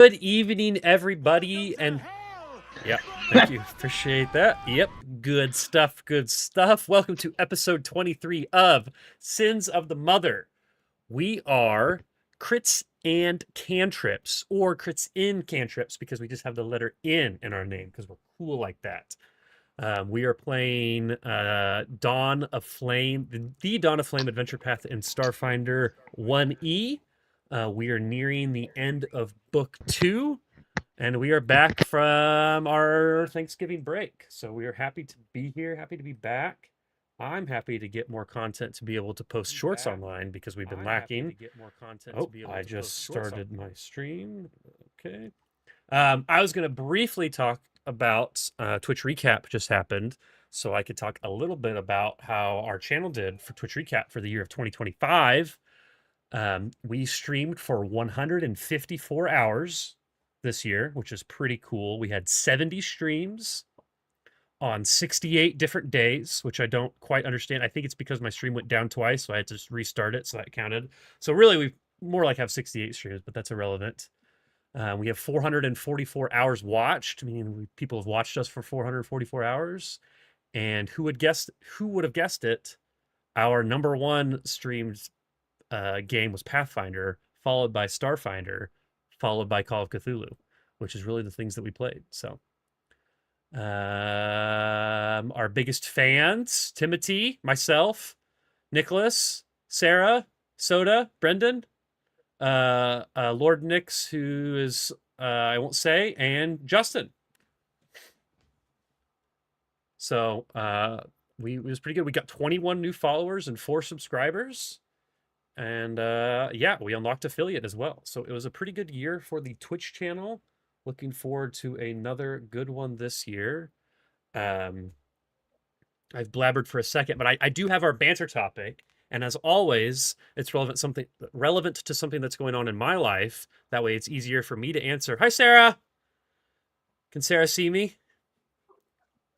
Good evening, everybody, and yeah, thank you. Appreciate that. Yep, good stuff, good stuff. Welcome to episode 23 of Sins of the Mother. We are crits and cantrips, or crits in cantrips, because we just have the letter in our name, because we're cool like that. We are playing Dawn of Flame, the Dawn of Flame Adventure Path in Starfinder 1E. We are nearing the end of book 2, and we are back from our Thanksgiving break. So we are happy to be here, happy to be back. I'm happy to get more content to be able to post shorts online because we've been lacking. Oh, I just started my stream. Okay. I was going to briefly talk about Twitch Recap just happened, so I could talk a little bit about how our channel did for Twitch Recap for the year of 2025. We streamed for 154 hours this year, which is pretty cool. We had 70 streams on 68 different days, which I don't quite understand. I think it's because my stream went down twice, so I had to just restart it, so that counted. So really, we more like have 68 streams, but that's irrelevant. We have 444 hours watched, meaning people have watched us for 444 hours. And who would have guessed it? Our number one streamed game was Pathfinder, followed by Starfinder, followed by Call of Cthulhu, which is really the things that we played. So, our biggest fans: Timothy, myself, Nicholas, Sarah, Soda, Brendan, Lord Nix, who is I won't say, and Justin. So it was pretty good. We got 21 new followers and 4 subscribers, and yeah, we unlocked affiliate as well. So it was a pretty good year for the Twitch channel. Looking forward to another good one this year. I've blabbered for a second, but I do have our banter topic. And as always, it's relevant to something that's going on in my life. That way it's easier for me to answer. Hi, Sarah. Can Sarah see me?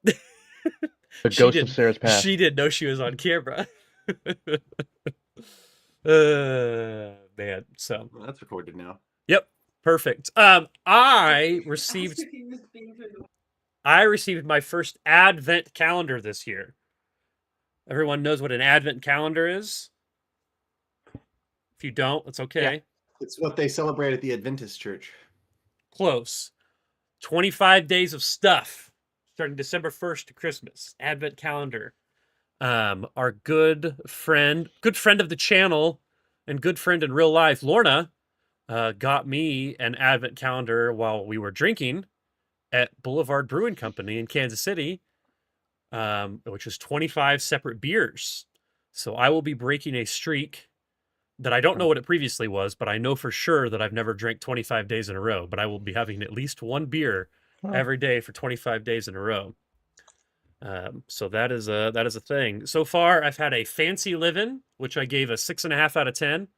The ghost of Sarah's past. She didn't know she was on camera. Man. So well, that's recorded now. Yep. Perfect. I received my first advent calendar this year. Everyone knows what an advent calendar is? If you don't, it's okay. Yeah. It's what they celebrate at the Adventist church. Close. 25 days of stuff starting December 1st to Christmas. Advent calendar. Our good friend of the channel and good friend in real life, Lorna, got me an advent calendar while we were drinking at Boulevard Brewing Company in Kansas City, which is 25 separate beers. So I will be breaking a streak that I don't know what it previously was, but I know for sure that I've never drank 25 days in a row, but I will be having at least one beer every day for 25 days in a row. So that is a thing. So far, I've had a Fancy Livin', which I gave a 6.5 out of 10.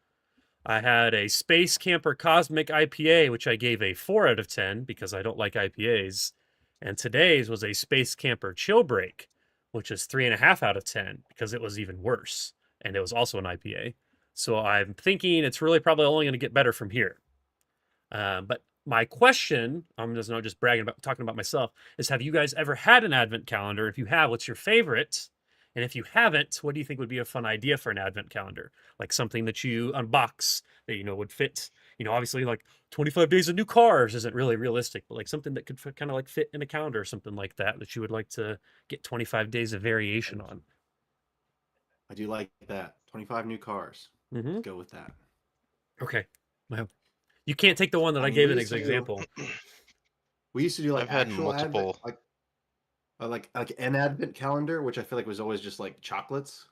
I had a Space Camper Cosmic IPA, which I gave a 4 out of 10 because I don't like IPAs. And today's was a Space Camper Chill Break, which is 3.5 out of 10 because it was even worse. And it was also an IPA. So I'm thinking it's really probably only going to get better from here. But my question, I'm just not just talking about myself, is have you guys ever had an advent calendar? If you have, what's your favorite? And if you haven't, what do you think would be a fun idea for an advent calendar? Like something that you unbox that, would fit, obviously like 25 days of new cars isn't really realistic, but like something that could kind of like fit in a calendar or something like that you would like to get 25 days of variation on. I do like that. 25 new cars. Mm-hmm. Let's go with that. Okay. Well, you can't take the one that I gave as an example. We used to do like I've had multiple, like an advent calendar, which I feel like was always just like chocolates,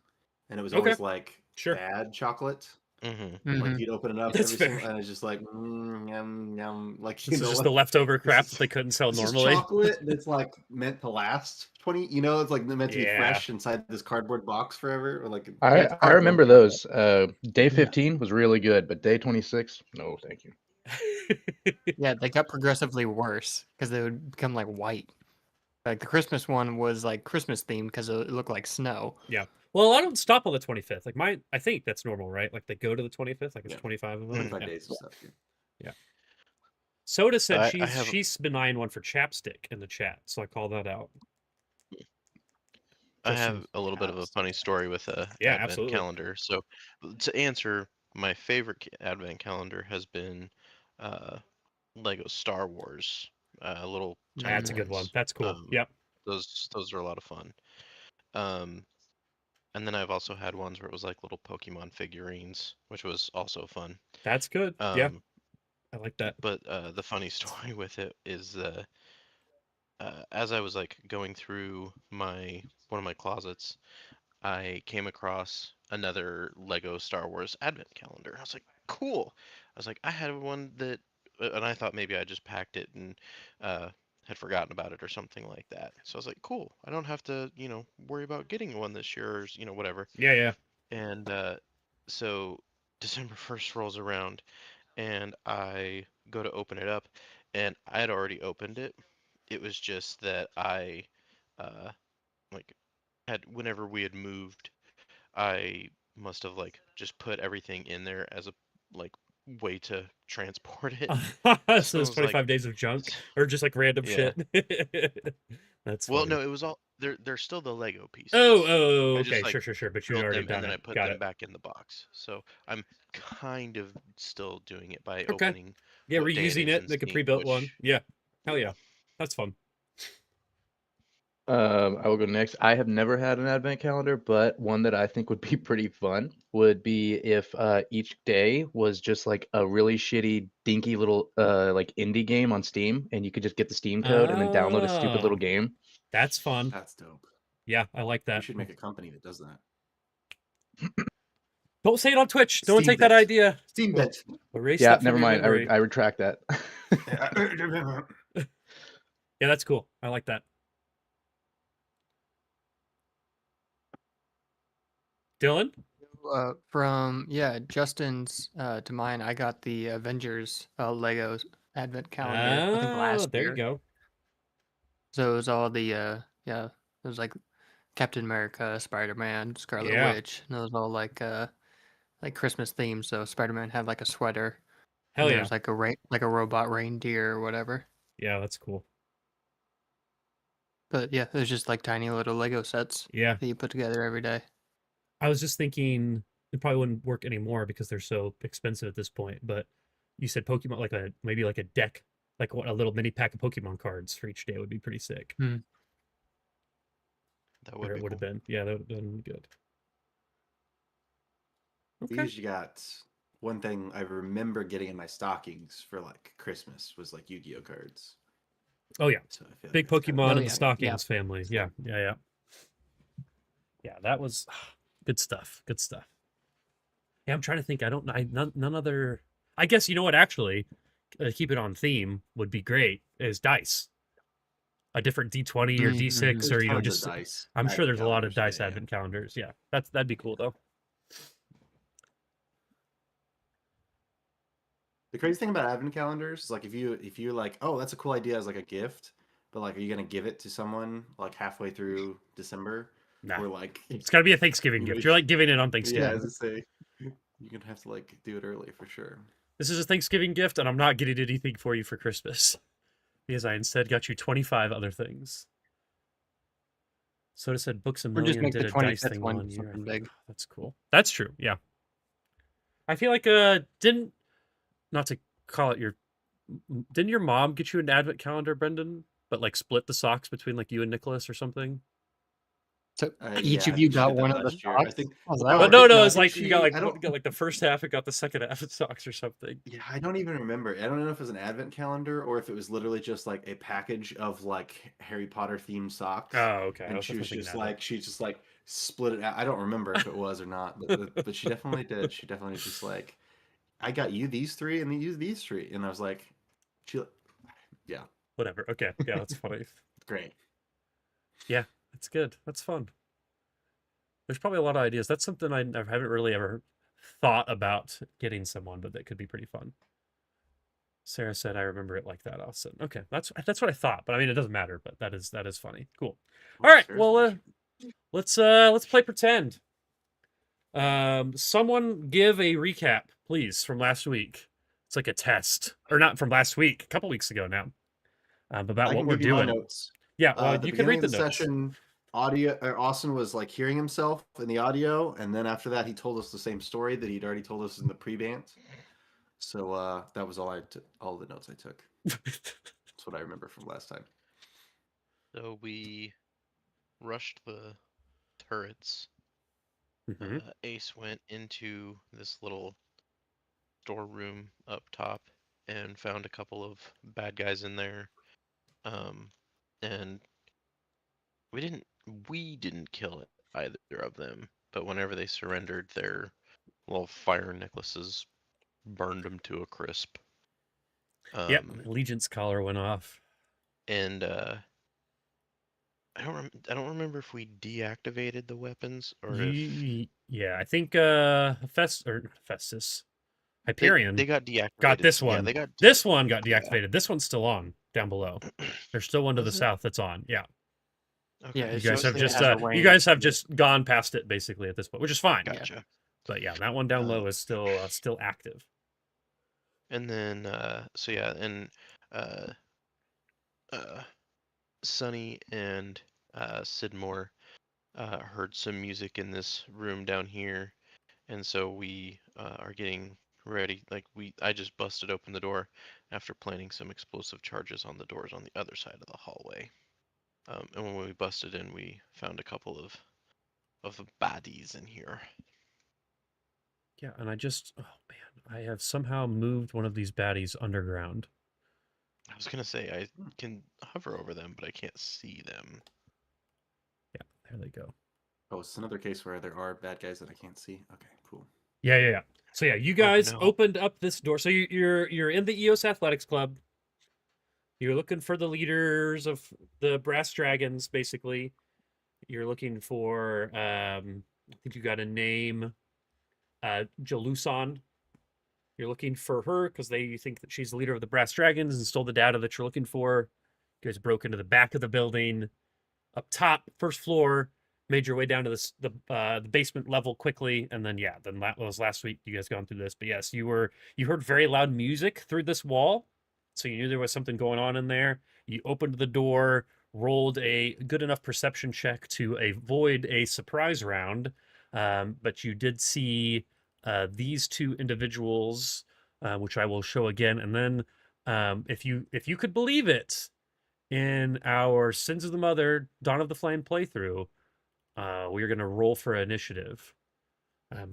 and it was always like bad chocolate. Mm-hmm. Like you'd open it up every single, and it's just like yum yum. Like this is just the leftover crap that they couldn't sell normally. Chocolate that's like meant to last 20. It's like meant to be fresh inside this cardboard box forever. Or like I remember those. Day 15 was really good, but day 26, no, thank you. Yeah, they got progressively worse because they would become like white. Like the Christmas one was like Christmas themed because it looked like snow. Yeah. Well, a lot of them stop on the 25th. Like I think that's normal, right? Like they go to the 25th. Like it's 25 of them. 25 days of stuff. Yeah. Soda said I have she's been eyeing one for chapstick in the chat, so I call that out. I Justin, have a little bit of a funny story with a Yeah, advent absolutely. calendar. So to answer, my favorite advent calendar has been Lego Star Wars, little tiny That's a good one. ones. That's cool. Yep. Those are a lot of fun. And then I've also had ones where it was like little Pokemon figurines, which was also fun. That's good. Yeah. I like that. But the funny story with it is as I was like going through one of my closets, I came across another Lego Star Wars advent calendar. I was like, cool. I was like, I had one that, and I thought maybe I just packed it and had forgotten about it or something like that. So I was like, cool. I don't have to, worry about getting one this year or, whatever. Yeah. And so December 1st rolls around and I go to open it up and I had already opened it. It was just that I, like, whenever we had moved, I must have like just put everything in there as a like way to transport it. So So it there's was like, 25 days of junk or just like random yeah. shit. That's Well, funny. no, it was all they're still the Lego pieces. Oh, I okay, just like sure. But you'd drilled already them and done then I it. put Got them it. back in the box. So I'm kind of still doing it by Okay. opening Yeah, what day it reusing is it and like a seeing pre-built one. which. Yeah. Hell yeah. That's fun. I will go next. I have never had an advent calendar, but one that I think would be pretty fun would be if each day was just like a really shitty, dinky little like indie game on Steam, and you could just get the Steam code and then download a stupid little Oh, game. that's fun. That's dope. Yeah, I like We that. should make a company that does that. Don't say it on Twitch. Don't take that Steambit. idea. Steambit. Erase Yeah, that from never your mind. memory. I retract that. Yeah, that's cool. I like that. Dylan? From Justin's to mine, I got the Avengers Lego Advent calendar. I think last There year. you go. So it was all the it was like Captain America, Spider-Man, Scarlet Yeah. Witch, and it was all like Christmas themed. So Spider-Man had like a sweater. Hell and yeah. there was like a robot reindeer or whatever. Yeah, that's cool. But yeah, it was just like tiny little Lego sets Yeah. that you put together every day. I was just thinking it probably wouldn't work anymore because they're so expensive at this point. But you said Pokemon, like maybe like a deck, like what a little mini pack of Pokemon cards for each day would be pretty sick. That Or would it be would have cool. been. Yeah, that would have been good. Okay. These you got one thing I remember getting in my stockings for like Christmas was like Yu-Gi-Oh cards. Oh yeah, So I feel like big that's kind Pokemon of in the stockings Yeah. family. Yeah. Yeah, that was good stuff. Good stuff. Yeah, I'm trying to think. I don't. None other. I guess you know what? Actually, keep it on theme would be great. Is dice a different D20 or D6 There's or tons of just? dice I'm sure advent there's a lot of calendars. dice advent calendars. Yeah, that'd be cool though. The crazy thing about advent calendars is like if you're like, oh, that's a cool idea as like a gift, but like, are you gonna give it to someone like halfway through December? Nah, Or like it's got to be a Thanksgiving gift. You're like giving it on Thanksgiving. Yeah, as I say, you're gonna have to like do it early for sure. This is a Thanksgiving gift, and I'm not getting anything for you for Christmas because I instead got you 25 other things. Soda said Books a Or just Million make did the a dice 25th thing one one year. something big. That's cool. That's true. Yeah. I feel like didn't not to call it didn't your mom get you an advent calendar, Brendan? But like split the socks between like you and Nicholas or something? So Yeah, each of I you think she got did that one of the last year. I socks? think- How's Oh, that I But work? no, no, I it's think like you got like I don't- you got like the first half, it got the second half of socks or something. Yeah, I don't even remember. I don't know if it was an advent calendar or if it was literally just like a package of like Harry Potter themed socks. Oh, okay. I And was she was thinking just that. like she just like split it out. I don't remember if it was or not, but she definitely did. She definitely just like, I got you these three and you these three, and I was like, yeah, Whatever. Okay. Yeah, that's funny. great. Yeah, that's good. That's fun. There's probably a lot of ideas. That's something I haven't really ever thought about getting someone, but that could be pretty fun. Sarah said, "I remember it like that." Austin. Okay, that's what I thought, but I mean, it doesn't matter. But that is funny. Cool. All right. Well, let's play pretend. Someone give a recap, please, from last week. It's like a test, or not from last week, a couple weeks ago now, about I what can we're give you my doing. notes. Yeah, well, At the you can beginning read of the the notes. session, Austin was like hearing himself in the audio, and then after that, he told us the same story that he'd already told us in the pre-band. So that was all the notes I took. That's what I remember from last time. So we rushed the turrets. Mhm. Ace went into this little storeroom up top and found a couple of bad guys in there. And we didn't kill either of them, but whenever they surrendered, their little fire necklaces burned them to a crisp. Yep, Allegiance collar went off. And I don't remember if we deactivated the weapons or if Yeah, I think Festus, they Hyperion got deactivated. got this Yeah, one. they got This one got yeah. deactivated. This one's still on down below. There's still one to the Was it? south that's on. Yeah. Okay. Yeah, You it's guys just have that it just has a you range guys have to it. just gone past it basically at this point, which is fine. Gotcha. But yeah, that one down low is still active. And then so yeah, and uh Sunny and Sidmore heard some music in this room down here, and so we are getting ready. I just busted open the door after planting some explosive charges on the doors on the other side of the hallway. And when we busted in, we found a couple of baddies in here. Yeah, and oh man, I have somehow moved one of these baddies underground. I was gonna say I can hover over them, but I can't see them. Yeah, there they go. Oh, it's another case where there are bad guys that I can't see. Okay, cool. Yeah. So yeah, you guys no. opened up this door. So you're in the EOS Athletics Club. You're looking for the leaders of the Brass Dragons, basically. You're looking for I think you got a name, Jalusan. You're looking for her because they think that she's the leader of the Brass Dragons and stole the data that you're looking for. You guys broke into the back of the building, up top, first floor, made your way down to the basement level quickly, and then that was last week. You guys gone through this, but yes, you heard very loud music through this wall, so you knew there was something going on in there. You opened the door, rolled a good enough perception check to avoid a surprise round, but you did see these two individuals, which I will show again, and then if you could believe it, in our Sins of the Mother Dawn of the Flame playthrough, we are going to roll for initiative.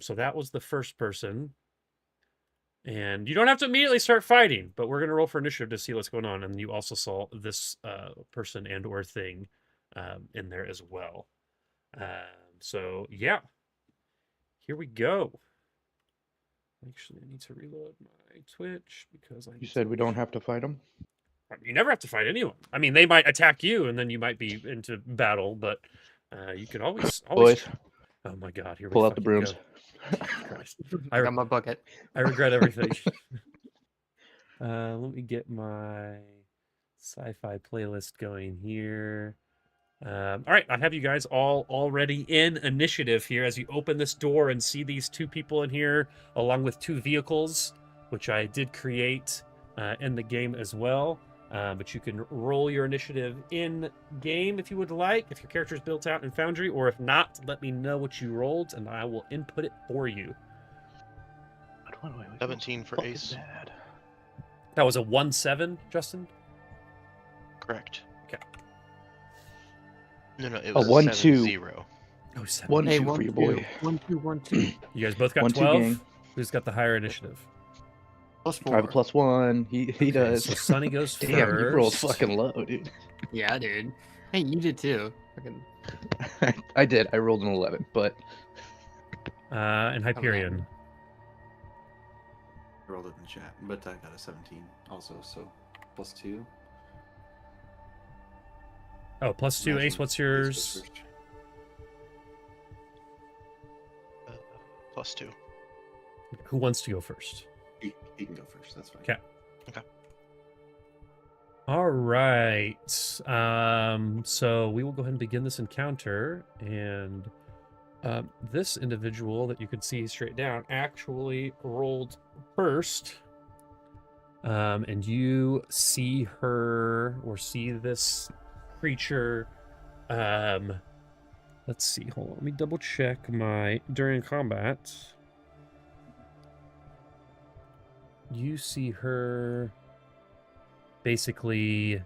So that was the first person. And you don't have to immediately start fighting, but we're going to roll for initiative to see what's going on. And you also saw this person and or thing in there as well. So yeah, here we go. Actually, I need to reload my Twitch because You said we don't have to fight them? You never have to fight anyone. I mean, they might attack you, and then you might be into battle, but you can always. Boys, Oh my God! Here pull we out the fucking brooms. go. Christ. I got my bucket. I regret everything. Let me get my sci-fi playlist going here. All right, I have you guys all already in initiative here as you open this door and see these two people in here, along with two vehicles, which I did create in the game as well. But you can roll your initiative in game if you would like, if your character is built out in Foundry, or if not, let me know what you rolled and I will input it for you. 17 for Ace. That was a 1-7, Justin? Correct. Okay. No, it A was 1-2. 7-0. Oh, 7. 1-2 Hey, for your boy. 1-2. You guys both got 1-2 12? gang. Who's got the higher initiative? Plus I have a 4. +1. He Okay, does. So Sonny goes first. Damn, you rolled fucking low, dude. Yeah, dude. Hey, you did too. Fucking... I did. I rolled an 11, but And Hyperion. I rolled it in the chat, but I got a 17 also, so +2. Oh, +2. Imagine Ace, what's Ace goes yours? first. +2. Who wants to go first? He can go first. That's fine. Okay. Okay. All right. So we will go ahead and begin this encounter. And this individual that you can see straight down actually rolled first. And you see her or see this creature. Let's see. Hold on. Let me double check my during combat. You see her basically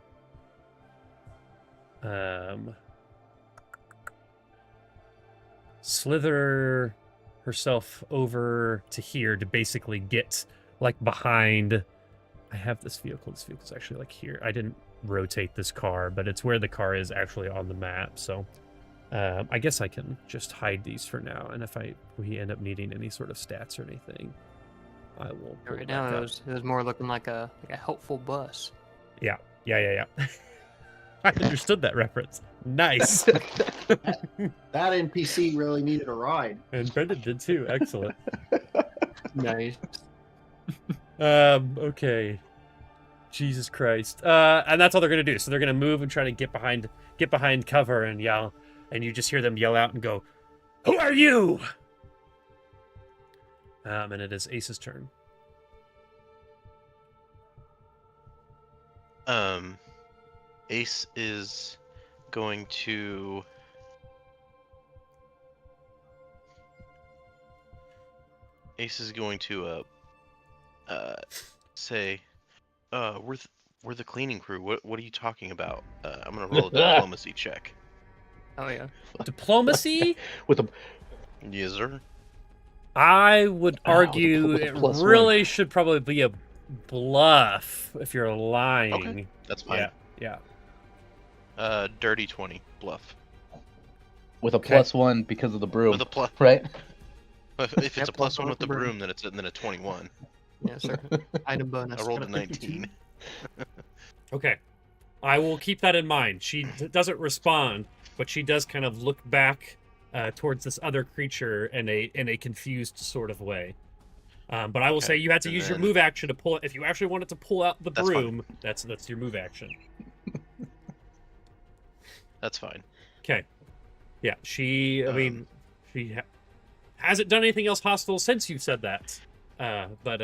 slither herself over to here to basically get like behind. I have this vehicle. This vehicle's actually like here. I didn't rotate this car, but it's where the car is actually on the map. So I guess I can just hide these for now. And if we end up needing any sort of stats or anything, I will pull Right it now, back it up. was more looking like a helpful bus. Yeah. I understood that reference. Nice. That NPC really needed a ride. And Brendan did too. Excellent. Nice. Okay. Jesus Christ. And that's all they're gonna do. So they're gonna move and try to get behind cover and yell, and you just hear them yell out and go, "Who are you?" And it is Ace's turn. Ace is going to say, we're the cleaning crew. What are you talking about? I'm gonna roll a diplomacy check. Oh yeah. Diplomacy? With a Yes, sir. I would argue with a it +1. really should probably be a bluff if you're lying. Okay, that's fine. Yeah. Dirty 20 bluff. with a Okay. +1 because of the broom, With a plus, right? if it's Yep, a plus plus one one with the with the broom. broom, then it's a 21. Yeah, sir. Item bonus. I rolled a 19. Okay. I will keep that in mind. She doesn't respond, but she does kind of look back towards this other creature in a confused sort of way. But I will Okay, say you had to and use your then- move action to pull it. If you actually wanted to pull out the That's fine. broom, that's your move action. That's fine. Okay. Yeah, she. I mean, she hasn't done anything else hostile since you said that. But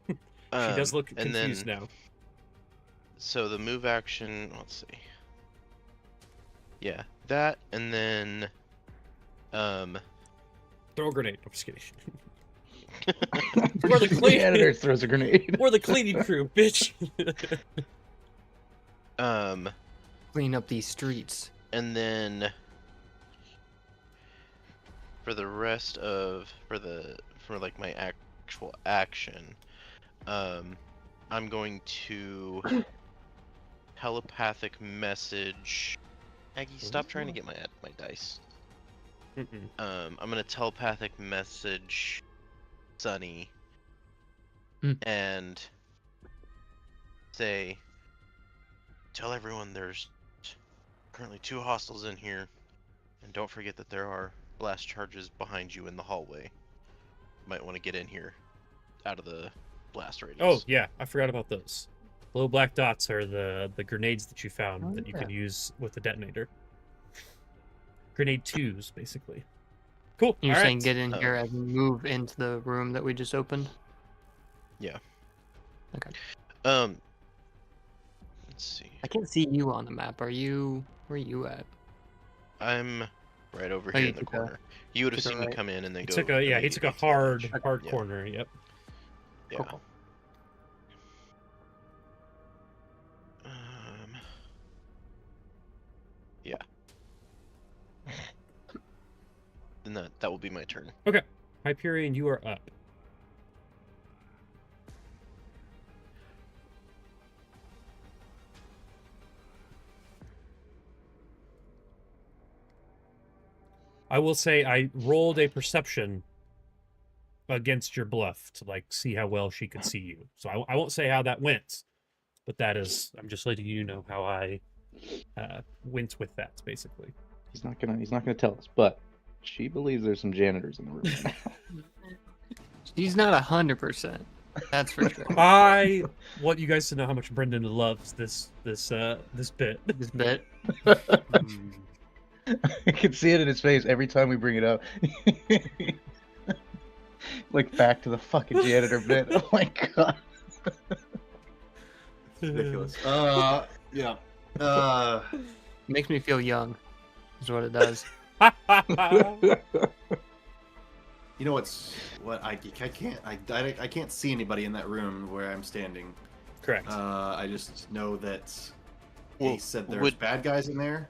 she does look and confused then, now. So the move action, let's see. Yeah, that, and then Throw a grenade. I'm just kidding. We're the clean- janitor throws a grenade. We're the cleaning crew, bitch. Clean up these streets. and then for the rest of for like my actual action, I'm going to telepathic message. Aggie, stop trying to get my dice. Mm-mm. I'm gonna telepathic message Sunny and say, tell everyone there's currently 2 hostiles in here, and don't forget that there are blast charges behind you in the hallway. Might want to get in here out of the blast radius. Oh yeah, I forgot about those. Little black dots are the grenades that you found that you can use with the detonator. Grenade 2s, basically. Cool. You're All saying right. get in here and move into the room that we just opened? Yeah. Okay. Let's see. I can't see you on the map. Where are you at? I'm right over Oh, here you in the took a- corner. You would have took a seen me right. come in and then He go. took a he took a hard immediately to the edge. Yeah. corner. Yep. Yeah. Cool. Yeah. Then that will be my turn. Hyperion, you are up. I will say I rolled a perception against your bluff to like see how well she could see you. So I won't say how that went, but that is I'm just letting you know how I went with that basically. He's not gonna tell us, but she believes there's some janitors in the room right now. She's not 100%. That's for sure. I want you guys to know how much Brendan loves this bit. This bit. I can see it in his face every time we bring it up. Like back to the fucking janitor bit. Oh my god. Ridiculous. Yeah. Makes me feel young. Is what it does. You know what I can't see anybody in that room where I'm standing. Correct. I just know that Well, he said there's would- bad guys in there.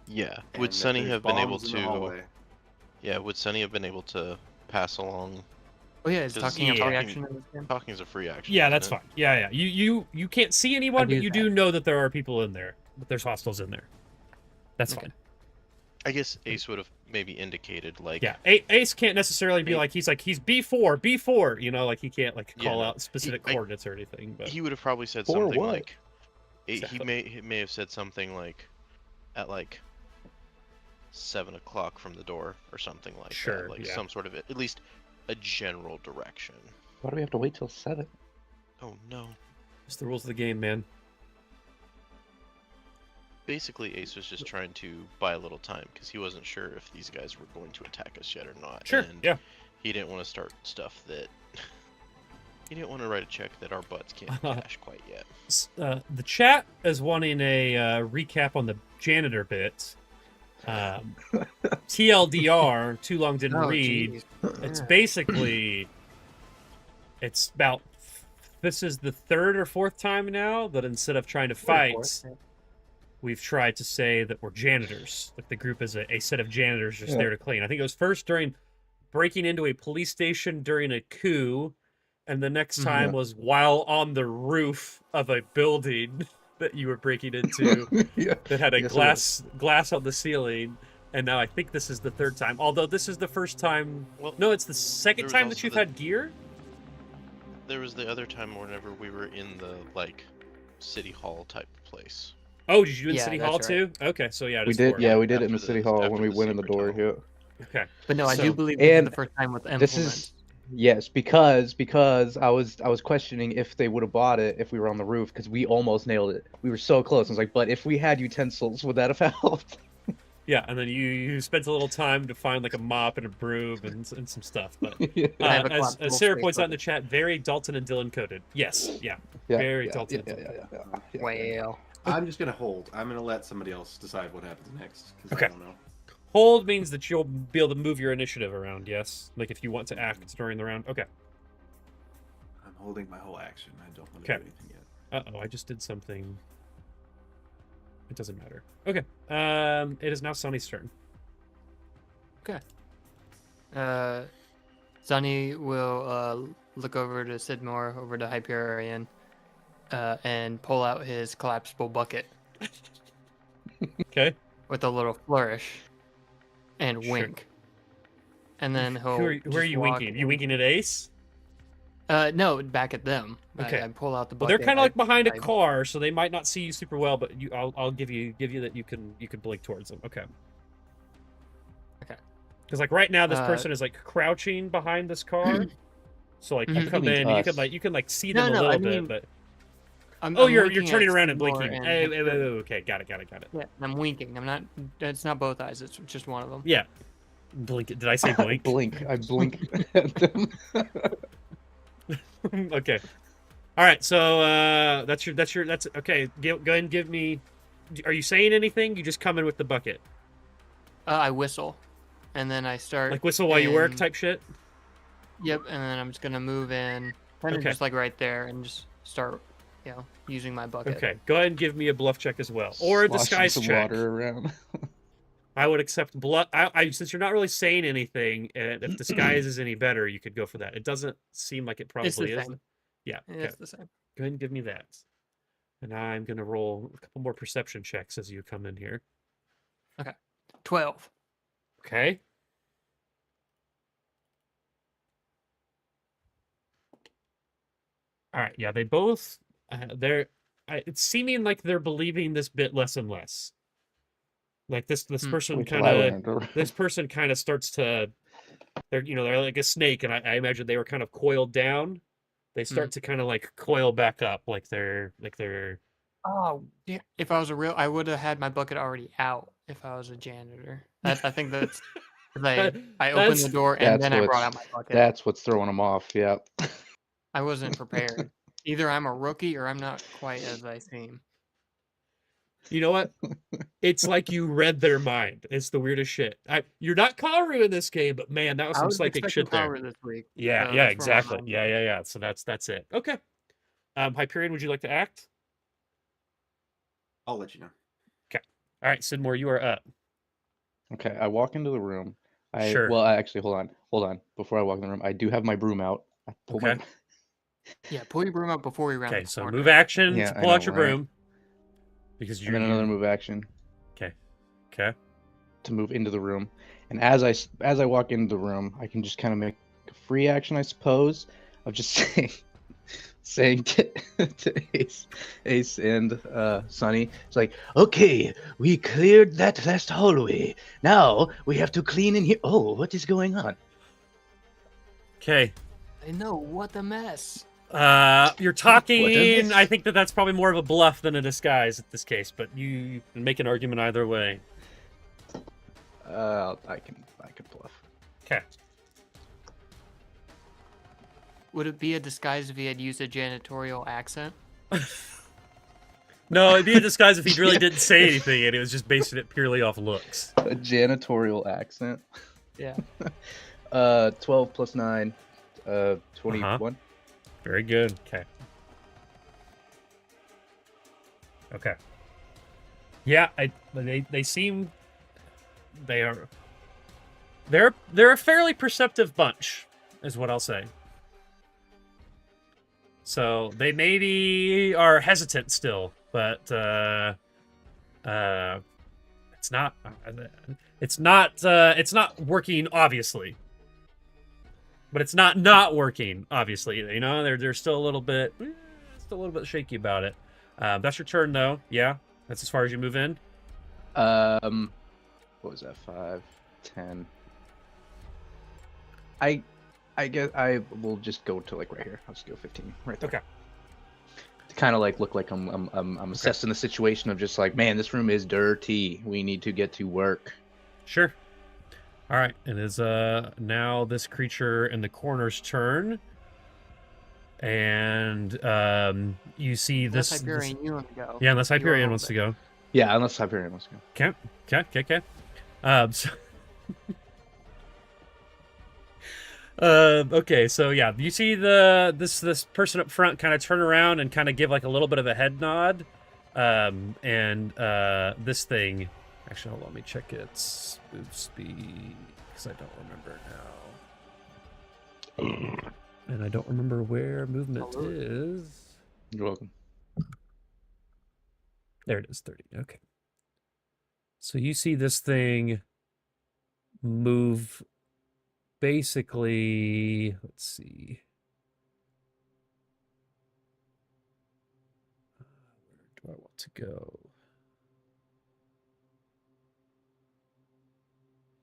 Yeah. and Would that Sunny there's have been able bombs in the to? hallway. Yeah. Would Sunny have been able to pass along? Oh yeah, is Just- talking a free yeah. action in this game? Talking is a free action. Yeah, isn't that's it? fine. Yeah. You can't see anyone, but do you that. do know that there are people in there. That there's hostiles in there. That's Okay. fine. I guess Ace would have maybe indicated like. Yeah, Ace can't necessarily be Ace- he's B4, you know, like he can't like Yeah, call no. out specific I- coordinates or anything. But He would have probably said For something what? like. He Exactly. may have said something like, at like 7 o'clock from the door or something like Sure, that. Like yeah. some sort of at least a general direction. Why do we have to wait till 7? Oh no. it's the rules of the game, man. Basically, Ace was just trying to buy a little time because he wasn't sure if these guys were going to attack us yet or not. Sure. And Yeah. he didn't want to start stuff that. He didn't want to wite a check that our butts can't cash quite yet. The chat is wanting a recap on the janitor bit. TLDR, too long didn't Oh, read. jeez. It's Yeah. basically, it's about, this is the third or fourth time now that instead of trying to fight, we've tried to say that we're janitors. Like the group is a set of janitors just Yeah. there to clean. I think it was first during breaking into a police station during a coup, and the next time was while on the roof of a building that you were breaking into Yeah. that had a Yes, it glass on the ceiling. And now I think this is the third time. Although this is the first time. Well, No, it's the second there was time also that you've the- had gear. There was the other time whenever we were in the like city hall type place. Oh, did you do it in Yeah, City that's Hall right. too? Okay, so yeah, it We is did, four. yeah, we did it in After the city the- hall after when we the went in the secret door. tunnel. Yeah. Okay. But no, I So- do believe this is And the first time with the This implement. is yes, because I was questioning if they would have bought it if we were on the roof because we almost nailed it. We were so close. I was like, but if we had utensils, would that have helped? Yeah, and then you spent a little time to find like a mop and a broom and some stuff. But Yeah. I have a as collapsible Sarah space points out in the bucket. chat, very Dalton and Dylan coded. Yes, yeah. Yeah, Very yeah, Dalton. yeah. Well, I'm just gonna hold. I'm gonna let somebody else decide what happens next. 'Cause Okay. I don't know. Hold means that you'll be able to move your initiative around. Yes, like if you want to act during the round. Okay. I'm holding my whole action. I don't want to Okay. do anything yet. I just did something. It doesn't matter. Okay. It is now Sunny's turn. Sunny will look over to Sidmore, over to Hyperion, and pull out his collapsible bucket Okay. with a little flourish and Sure. wink. And then he'll. Who are you just walk winking? You in- winking at Ace? No, back at them. Okay. I pull out the Well, bucket. they're kind of like behind a I- car, so they might not see you super well. But I'll give you that you can blink towards them. Okay. Okay. Because like right now, this Uh, person is like crouching behind this car. So like you Mhm. come You mean in, and us. you can like see No, them a no, little I bit, mean- but I'm you're winking turning at around and Sidmore blinking. Okay, got it. Yeah, I'm winking. I'm not. It's not both eyes. It's just one of them. Yeah. Blink. Did I say blink? Blink. I blink at them. Okay. All right. So that's okay. Go ahead and give me. Are you saying anything? You just come in with the bucket, I whistle, and then I start. like whistle while you work in- type shit. Yep, and then I'm just gonna move in, kind of Okay. just like right there, and just start, using my bucket. Okay. Go ahead and give me a bluff check as well, or a Sloshing disguise some check. water around. I would accept bluff. I since you're not really saying anything, and if disguise is any better, you could go for that. It doesn't seem like it probably It's the is. same. Yeah. Okay. It's the same. Go ahead and give me that. And I'm gonna roll a couple more perception checks as you come in here. 12. Okay. All right. Yeah, they both. It's seeming like they're believing this bit less and less. Like this person Wait till kind I of remember. this person kind of starts to. They're like a snake, and I imagine they were kind of coiled down. They start to kind of like coil back up, like they're. Oh, yeah. If I was I would have had my bucket already out. If I was a janitor, I think that's. 'Cause I opened That's- the door and That's then I brought what's- out my bucket. That's what's throwing them off. Yeah. I wasn't prepared. Either I'm a rookie or I'm not quite as I seem. You know what? It's like you read their mind. It's the weirdest shit. You're not Karu in this game, but man, that was I some was psychic expecting shit there. power this week. Yeah, so yeah, that's where my exactly. mind Yeah, went. yeah, yeah. So that's it. Okay. Hyperion, would you like to act? I'll let you know. All right, Sidmore, you are up. Okay, I walk into the room. Sure. Well, I actually hold on. Before I walk in the room, I do have my broom out. I pull Okay. Yeah, pull your broom out before we round Okay, the so corner. move action Yeah, to I pull out know, your right? broom. Because and then another move action Okay. Okay. to move into the room. And as I walk into the room, I can just kind of make a free action, I suppose, of just saying to Ace and Sunny, it's like, okay, we cleared that last hallway. Now we have to clean in here. Oh, what is going on? Okay. I know, what a mess. You're talking. mess. I think that's probably more of a bluff than a disguise at this case, but you can make an argument either way. I can bluff. Okay. Would it be a disguise if he had used a janitorial accent? No, it'd be a disguise if he really didn't say anything and it was just basing it purely off looks. A janitorial accent. Yeah. 12 plus 9, 21. Very good. Okay. Okay. Yeah, they seem they're a fairly perceptive bunch, is what I'll say. So they maybe are hesitant still, but it's not working obviously. But it's not working obviously. You know, they're still a little bit shaky about it. That's your turn though. Yeah, that's as far as you move in. What was that? 5, 10. I guess I will just go to like right here. I'll just go 15 right there. Okay. To kind of like look like I'm assessing the situation of just like, man, this room is dirty. We need to get to work. Sure. All right. It is now this creature in the corner's turn, and you see this. Unless Hyperion, you want to go. Yeah, unless You are Hyperion a wants to little go. Yeah, unless Hyperion wants to go. Okay. So, okay, so yeah, you see this person up front kind of turn around and kind of give like a little bit of a head nod, and this thing. Actually, hold on, let me check its move speed because I don't remember now, and I don't remember where movement is. You're welcome. There it is, 30. Okay. So you see this thing move. Basically, let's see. Where do I want to go?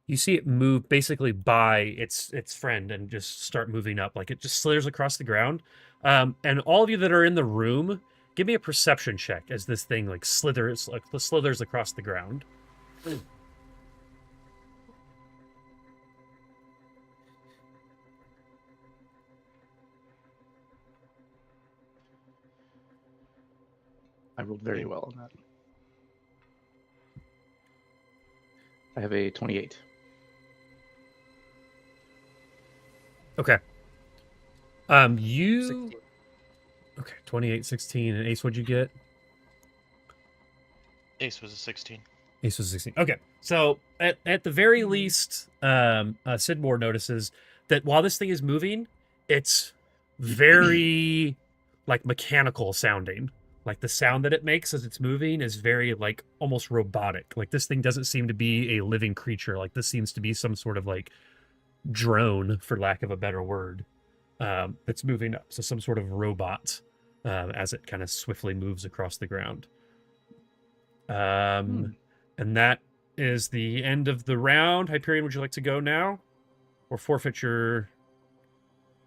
You see it move basically by its friend and just start moving up. Like it just slithers across the ground. And all of you that are in the room, give me a perception check as this thing like slithers across the ground. I rolled very well on that. I have a 28. Okay. You 16. Okay, 28, 16, and Ace, what'd you get? Ace was a 16. Ace was 16. Okay, so at the very least, Sidmore notices that while this thing is moving, it's very like mechanical sounding. Like the sound that it makes as it's moving is very like almost robotic. Like this thing doesn't seem to be a living creature. Like this seems to be some sort of like drone, for lack of a better word, that's moving up. So some sort of robot as it kind of swiftly moves across the ground. And that is the end of the round. Hyperion, would you like to go now? Or forfeit your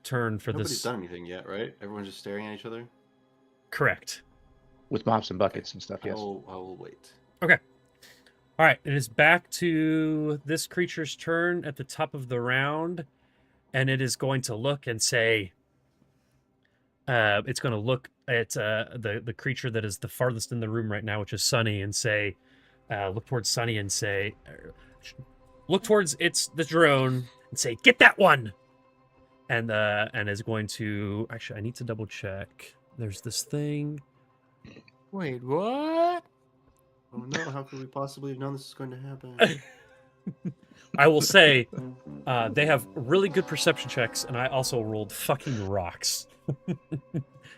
turn for Nobody's this? done anything yet, right? Everyone's just staring at each other. Correct. With mops and buckets and stuff, yes. I will wait. Okay. All right. It is back to this creature's turn at the top of the round. And it is going to look and say, it's going to look at the creature that is the farthest in the room right now, which is Sunny, and say, look towards Sunny and say, look towards the drone and say, get that one. And is going to actually, I need to double check. There's this thing. Wait, what? Oh no! How could we possibly have known this was going to happen? I will say, they have really good perception checks, and I also rolled fucking rocks.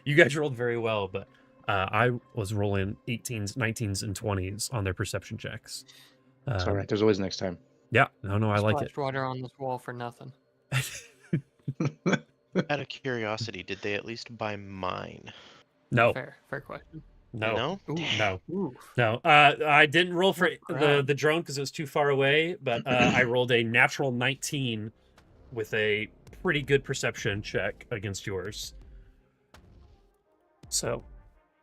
You guys rolled very well, but I was rolling 18s, 19s, and 20s on their perception checks. It's all right. There's always next time. Yeah, no, I like it. Splashed water on this wall for nothing. Out of curiosity, did they at least buy mine? No, Fair question. no, Ooh. no, Ooh. no. I didn't roll for Oh, crap. the drone because it was too far away, but I rolled a natural 19 with a pretty good perception check against yours. So,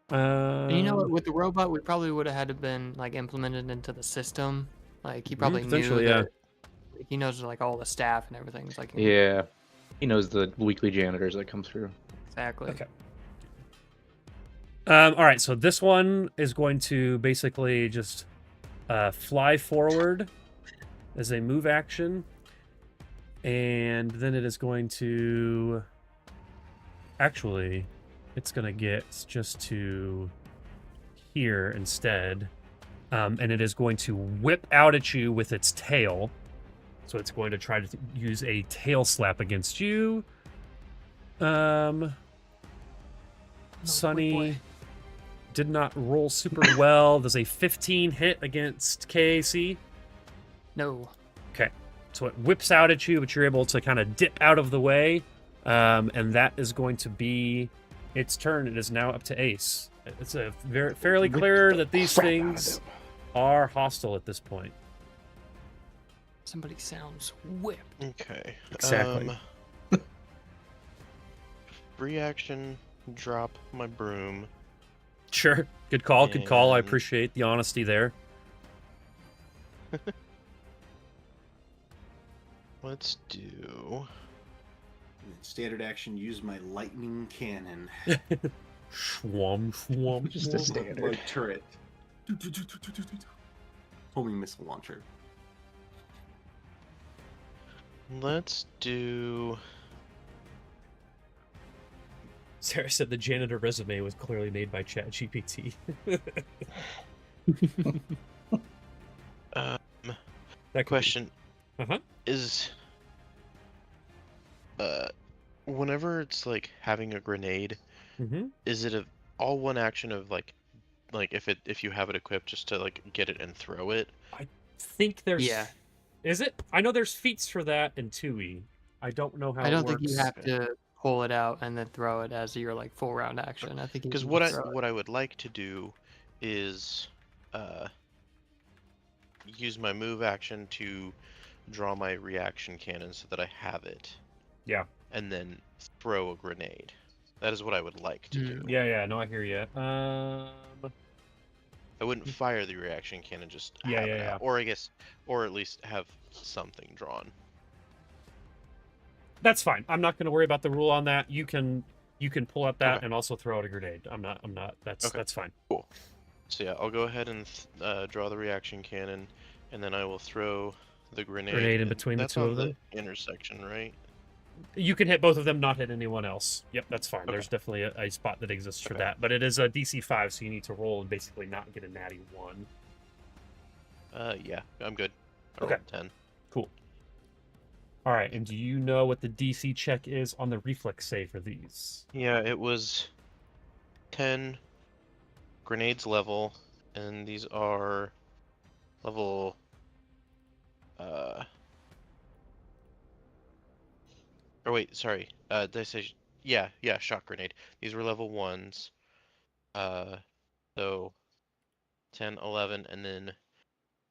And you know what? With the robot, we probably would have had to been like implemented into the system. Like he probably knew potentially, yeah. that. He knows like all the staff and everything. It's like Yeah. He knows the weekly janitors that come through. exactly. Okay. All right, so this one is going to basically just fly forward as a move action, and then it is going to actually, it's going to get just to here instead, and it is going to whip out at you with its tail. So it's going to try to use a tail slap against you. Sunny boy. did not roll super well. There's a 15 hit against KAC. No. Okay. So it whips out at you, but you're able to kind of dip out of the way. And that is going to be its turn. It is now up to Ace. It's a fairly clear that these things are hostile at this point. Somebody sounds whipped. Okay. Exactly. Reaction, drop my broom. Sure. Good call. Good call. I And- appreciate the honesty there. Let's do. Standard action. Use my lightning cannon. Schwam, schwam. Just a schwam. standard. Like turret. Homing missile launcher. Let's do. Sarah said the janitor resume was clearly made by ChatGPT. That could be- Question. Uh-huh. Is. Whenever it's like having a grenade, Mhm. is it all one action of like if you have it equipped just to like get it and throw it? Think there's. Yeah. Is it? I know there's feats for that in 2E. I don't know how I don't it think works. you have to pull it out and then throw it as your like full round action. I think you Because can what just throw it. what I would like to do is use my move action to draw my reaction cannon so that I have it. Yeah. And then throw a grenade. That is what I would like to do. Yeah. No, I hear you. I wouldn't fire the reaction cannon, just Yeah, have yeah, it yeah. out. Or I guess, or at least have something drawn. That's fine. I'm not going to worry about the rule on that. You can pull out that Okay. and also throw out a grenade. I'm not. That's Okay. that's fine. So yeah, I'll go ahead and draw the reaction cannon, and then I will throw the grenade. Grenade in and between the that's two on of them? the intersection, right? You can hit both of them, not hit anyone else. Yep, that's fine. Okay. There's definitely a spot that exists for Okay. that, but it is a DC 5, so you need to roll and basically not get a natty 1. Yeah, I'm good. I Okay. rolled 10. Cool. All right, and do you know what the DC check is on the reflex save for these? Yeah, it was 10 grenades level, and these are level. Or wait, sorry. Did I say? Yeah, shock grenade. These were level 1s. So 10, 11, and then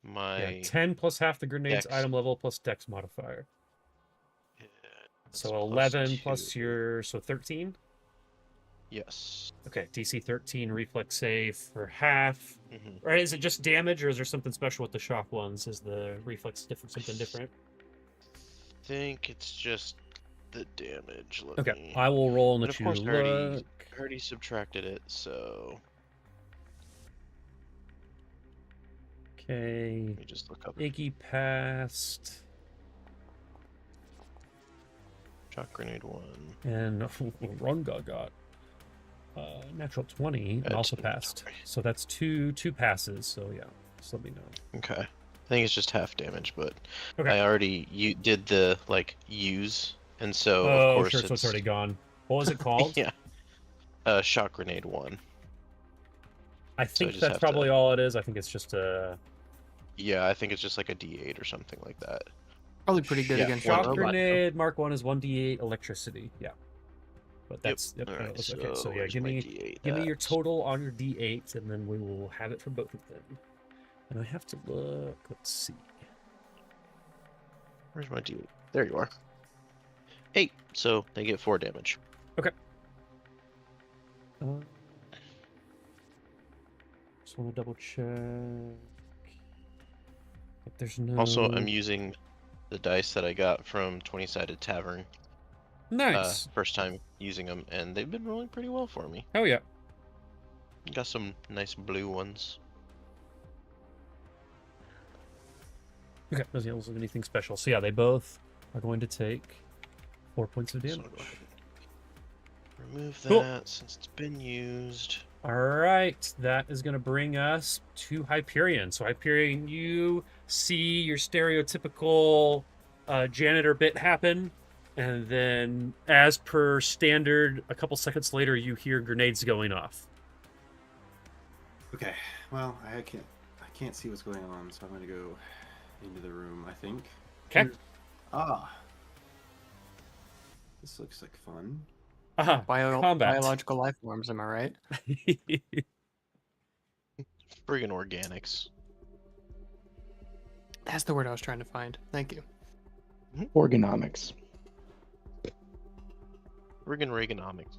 my. Yeah, 10 plus half the grenade's Dex. item level plus dex modifier. That's So plus 11 plus 2. your 13. Yes. Okay, DC 13 reflex save for half. Mhm. Right? Is it just damage, or is there something special with the shock ones? Is the reflex different? Something different? Think it's just the damage. Let Okay, me... I will roll and And let of you course, look. I already subtracted it, so Okay, let me just look up Iggy passed, shock grenade 1. and Runga got natural 20 and Add also to passed. inventory. So that's two passes. So yeah, just let me know. Okay. I think it's just half damage, but Okay. I already did the use, and so of Oh, course sure. So it's it's already gone. What was it called? yeah. Shock grenade 1. I So I think just that's have probably to. all it is. I think it's just a Yeah, I think it's just like a D8 or something like that. Probably pretty good Yeah, against one shock robot. grenade. Mark 1 is 1d8 electricity. Yeah, but that's All right. okay. So So yeah, where's give my me D8? your at? total on your d8s, and then we will have it for both of them. And I have to look. Let's see. Where's my D8? There you are. 8. So they get 4 damage. Just want to double check. If there's no. Also, I'm using the dice that I got from 20-sided tavern. Nice. First time using them, and they've been rolling pretty well for me. Oh yeah. Got some nice blue ones. Okay, doesn't look like anything special. So yeah, they both are going to take 4 points of So damage. I'll go ahead and remove that Cool. since it's been used. All right, that is going to bring us to Hyperion. So Hyperion, you see your stereotypical janitor bit happen, and then, as per standard, a couple seconds later, you hear grenades going off. Okay. Well, I can't see what's going on, so I'm gonna go into the room. I think. Okay. Ah. This looks like fun. Combat. Biological life forms, am I right? Friggin' organics. That's the word I was trying to find. Thank you. Organomics. Friggin' Reaganomics.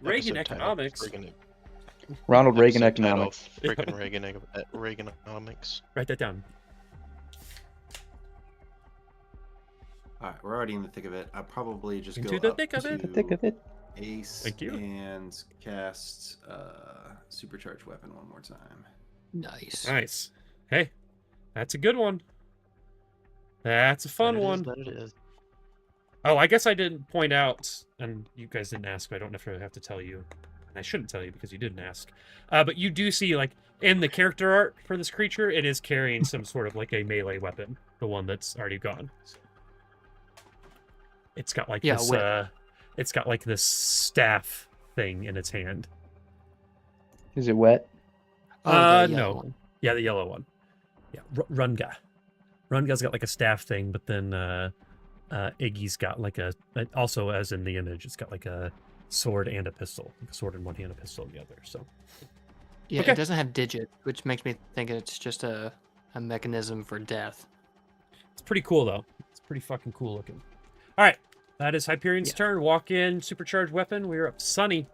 Reagan Episode title, economics. friggin' Ronald Reagan episode title, economics. Friggin' Reaganomics. Write that down. All right, we're already in the thick of it. I'll probably just Into go the up thick of it. to The thick of it. Ace Thank you. and cast supercharged weapon one more time. Nice. Nice. Hey, that's a good one. That's a fun one. That it is. Oh, I guess I didn't point out, and you guys didn't ask, so I don't necessarily have to tell you. And I shouldn't tell you because you didn't ask. But you do see, like, in the character art for this creature, it is carrying some sort of, like, a melee weapon. The one that's already gone. It's got, like, Yeah, this, whip. it's got, like, this staff thing in its hand. Is it wet? Oh, the yellow No. one. Yeah, the yellow one. Yeah, Runga. Runga's got, like, a staff thing, but then, Iggy's got like also as in the image, it's got like a sword and a pistol, like a sword in one hand, a pistol in the other. So Yeah, Okay. it doesn't have digit, which makes me think it's just a mechanism for death. it's pretty cool though. It's pretty fucking cool looking. All right, that is Hyperion's Yeah. turn. Walk in, supercharged weapon. We're up to Sunny.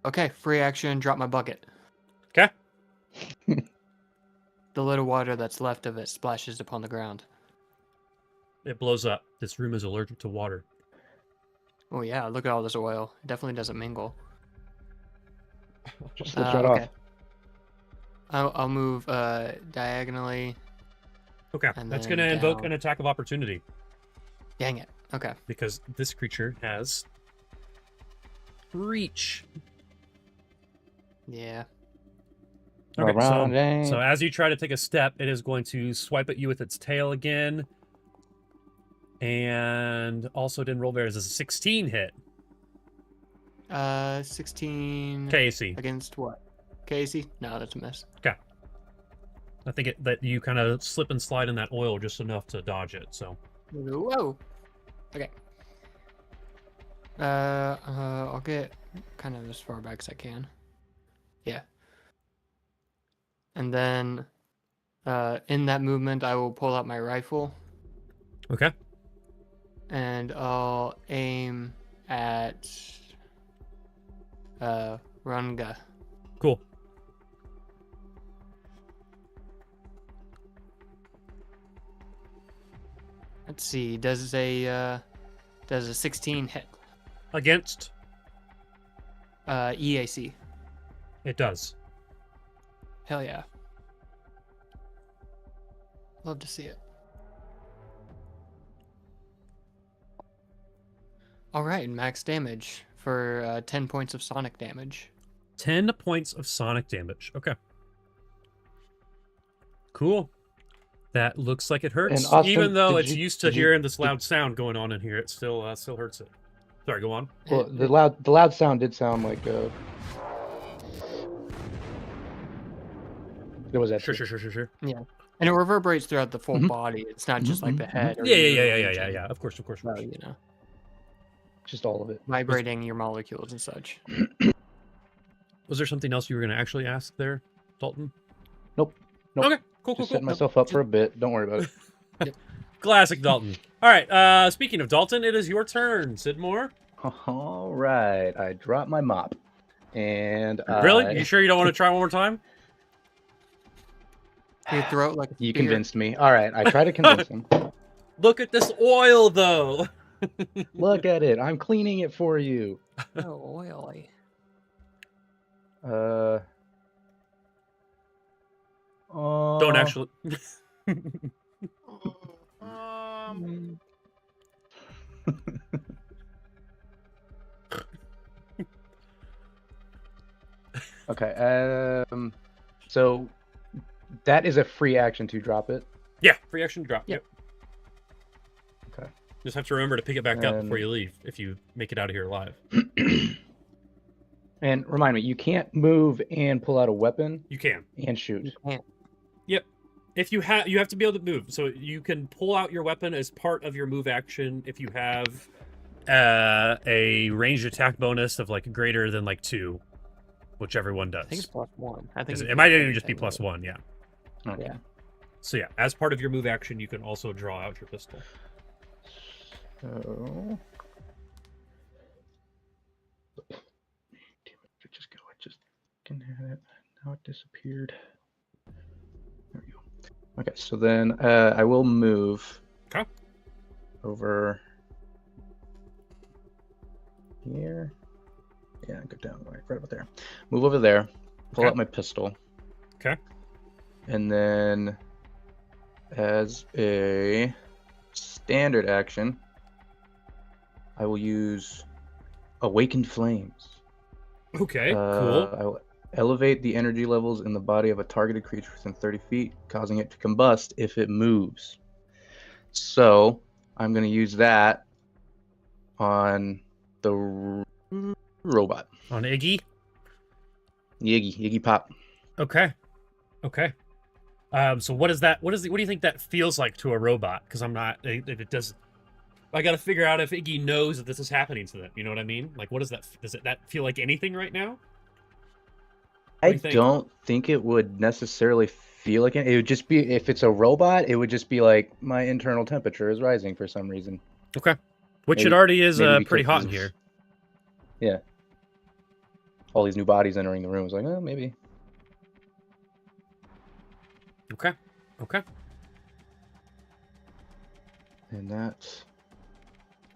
Okay, free action, drop my bucket. Okay. The little water that's left of it splashes upon the ground. It blows up. This room is allergic to water. Oh yeah, look at all this oil. It definitely doesn't mingle. Just slips right off. I'll move diagonally. Okay, And that's then going to invoke down. an attack of opportunity Dang it. Okay. because this creature has reach. Yeah. Okay, Around, so as you try to take a step, it is going to swipe at you with its tail again. And also didn't roll very as a 16 hit. 16 Casey. against what? Casey? No, that's a miss. I think that you kind of slip and slide in that oil just enough to dodge it. So Whoa. Okay. I'll get kind of as far back as I can. Yeah. And then, in that movement, I will pull out my rifle okay, and I'll aim at Runga. cool. Let's see. Does a 16 hit? Against? EAC. It does. Hell yeah. Love to see it. All right, max damage for 10 points of sonic damage. 10 points of sonic damage. Okay. Cool. That looks like it hurts. And Austin, Even though did it's you- used to did you- hearing this loud sound going on in here, it still hurts it. Sorry, go on. Well, the loud sound did sound like there was that. Sure. And it reverberates throughout the full Mhm. body. It's not just like the head. Or Yeah. your region. Of course. So, you know, Just all of it. vibrating your molecules and such. Was there something else you were going to actually ask there, Dalton? Nope. Okay, cool. Just setting myself up for a bit. Don't worry about it. Classic Dalton. All right. Speaking of Dalton, it is your turn, Sidmore. All right. I dropped my mop, and Really? You sure you don't want to try one more time? You throw it like a You spear. convinced me. All right. I try to convince him. Look at this oil, though. Look at it. I'm cleaning it for you. Oh, oily. Don't actually. Okay. So that is a free action to drop it. Yeah, free action drop. Yep. Okay. Just have to remember to pick it back up before And- you leave if you make it out of here alive. And remind me, you can't move and pull out a weapon You can. and shoot. If you have to be able to move. So you can pull out your weapon as part of your move action if you have a ranged attack bonus of like greater than like 2, which everyone does. I think it's +1. I think It might even just be +1, yeah. Okay. Yeah. So yeah, as part of your move action, you can also draw out your pistol. So. Damn it, just go. I just can have it. Now it disappeared. There we go. Okay, so then I will move. Okay. Over here. Yeah, go down right about there. Move over there. Pull Okay. out my pistol. Okay. And then, as a standard action, I will use Awakened Flames. Okay, cool. I will elevate the energy levels in the body of a targeted creature within 30 feet, causing it to combust if it moves. So, I'm going to use that on the robot. On Iggy. Iggy Pop. Okay. So what is that? What do you think that feels like to a robot? Because I'm not. If it does, I got to figure out if Iggy knows that this is happening to them. You know what I mean? Like, what does that? Does that feel like anything right now? What do I you think? don't think it would necessarily feel like it. It would just be, if it's a robot, it would just be like, my internal temperature is rising for some reason. Okay. Which it Maybe- already is maybe pretty hot in because here. of- Yeah. All these new bodies entering the room. It's like, oh, maybe. Okay. And that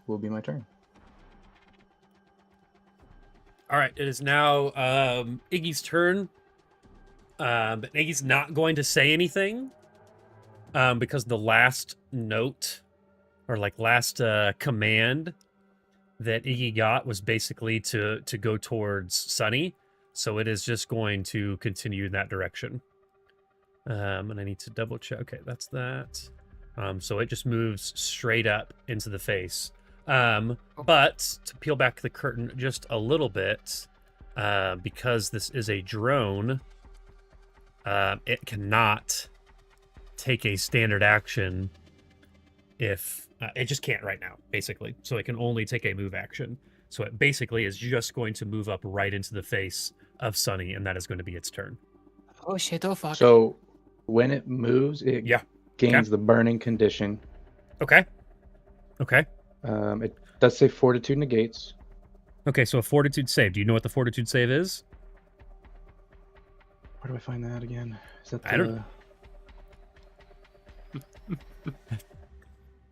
will be my turn. All right. It is now Iggy's turn. But Iggy's not going to say anything because the last note or like last command that Iggy got was basically to go towards Sunny. So it is just going to continue in that direction. And I need to double check. Okay, that's that. So it just moves straight up into the face. But to peel back the curtain just a little bit, because this is a drone, it cannot take a standard action if it just can't right now, basically. So it can only take a move action. So it basically is just going to move up right into the face of Sunny, and that is going to be its turn. Oh shit! Oh fuck! So when it moves, it Yeah. gains the burning condition. Okay. It does say fortitude negates. Okay, so a fortitude save. Do you know what the fortitude save is? Where do I find that again? Is that I don't-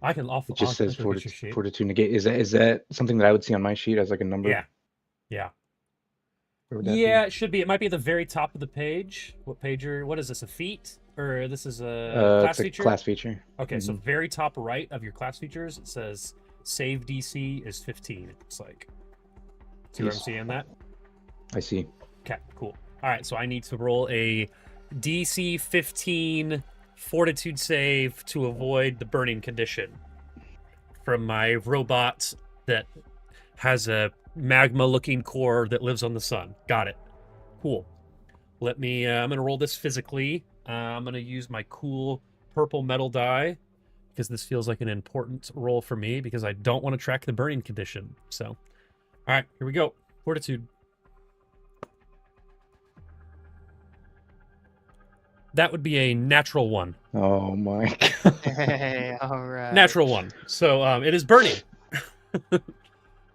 It just says go get your sheet. fortitude negate. Is that something that I would see on my sheet as like a number? Yeah. Where would that Yeah, be? it should be. It might be at the very top of the page. What is this, a feat? Or this is a class It's a feature? class feature. Okay, so very top right of your class features, it says save DC is 15, it looks like. See where I'm seeing that? I see. Okay, cool. All right, so I need to roll a DC 15 fortitude save to avoid the burning condition from my robot that has a magma-looking core that lives on the sun. Got it. Cool. Let me, I'm going to roll this physically. I'm going to use my cool purple metal die because this feels like an important roll for me because I don't want to track the burning condition. So, all right, here we go. Fortitude. That would be a natural one. Oh my god. Hey, all right. Natural one. So it is burning.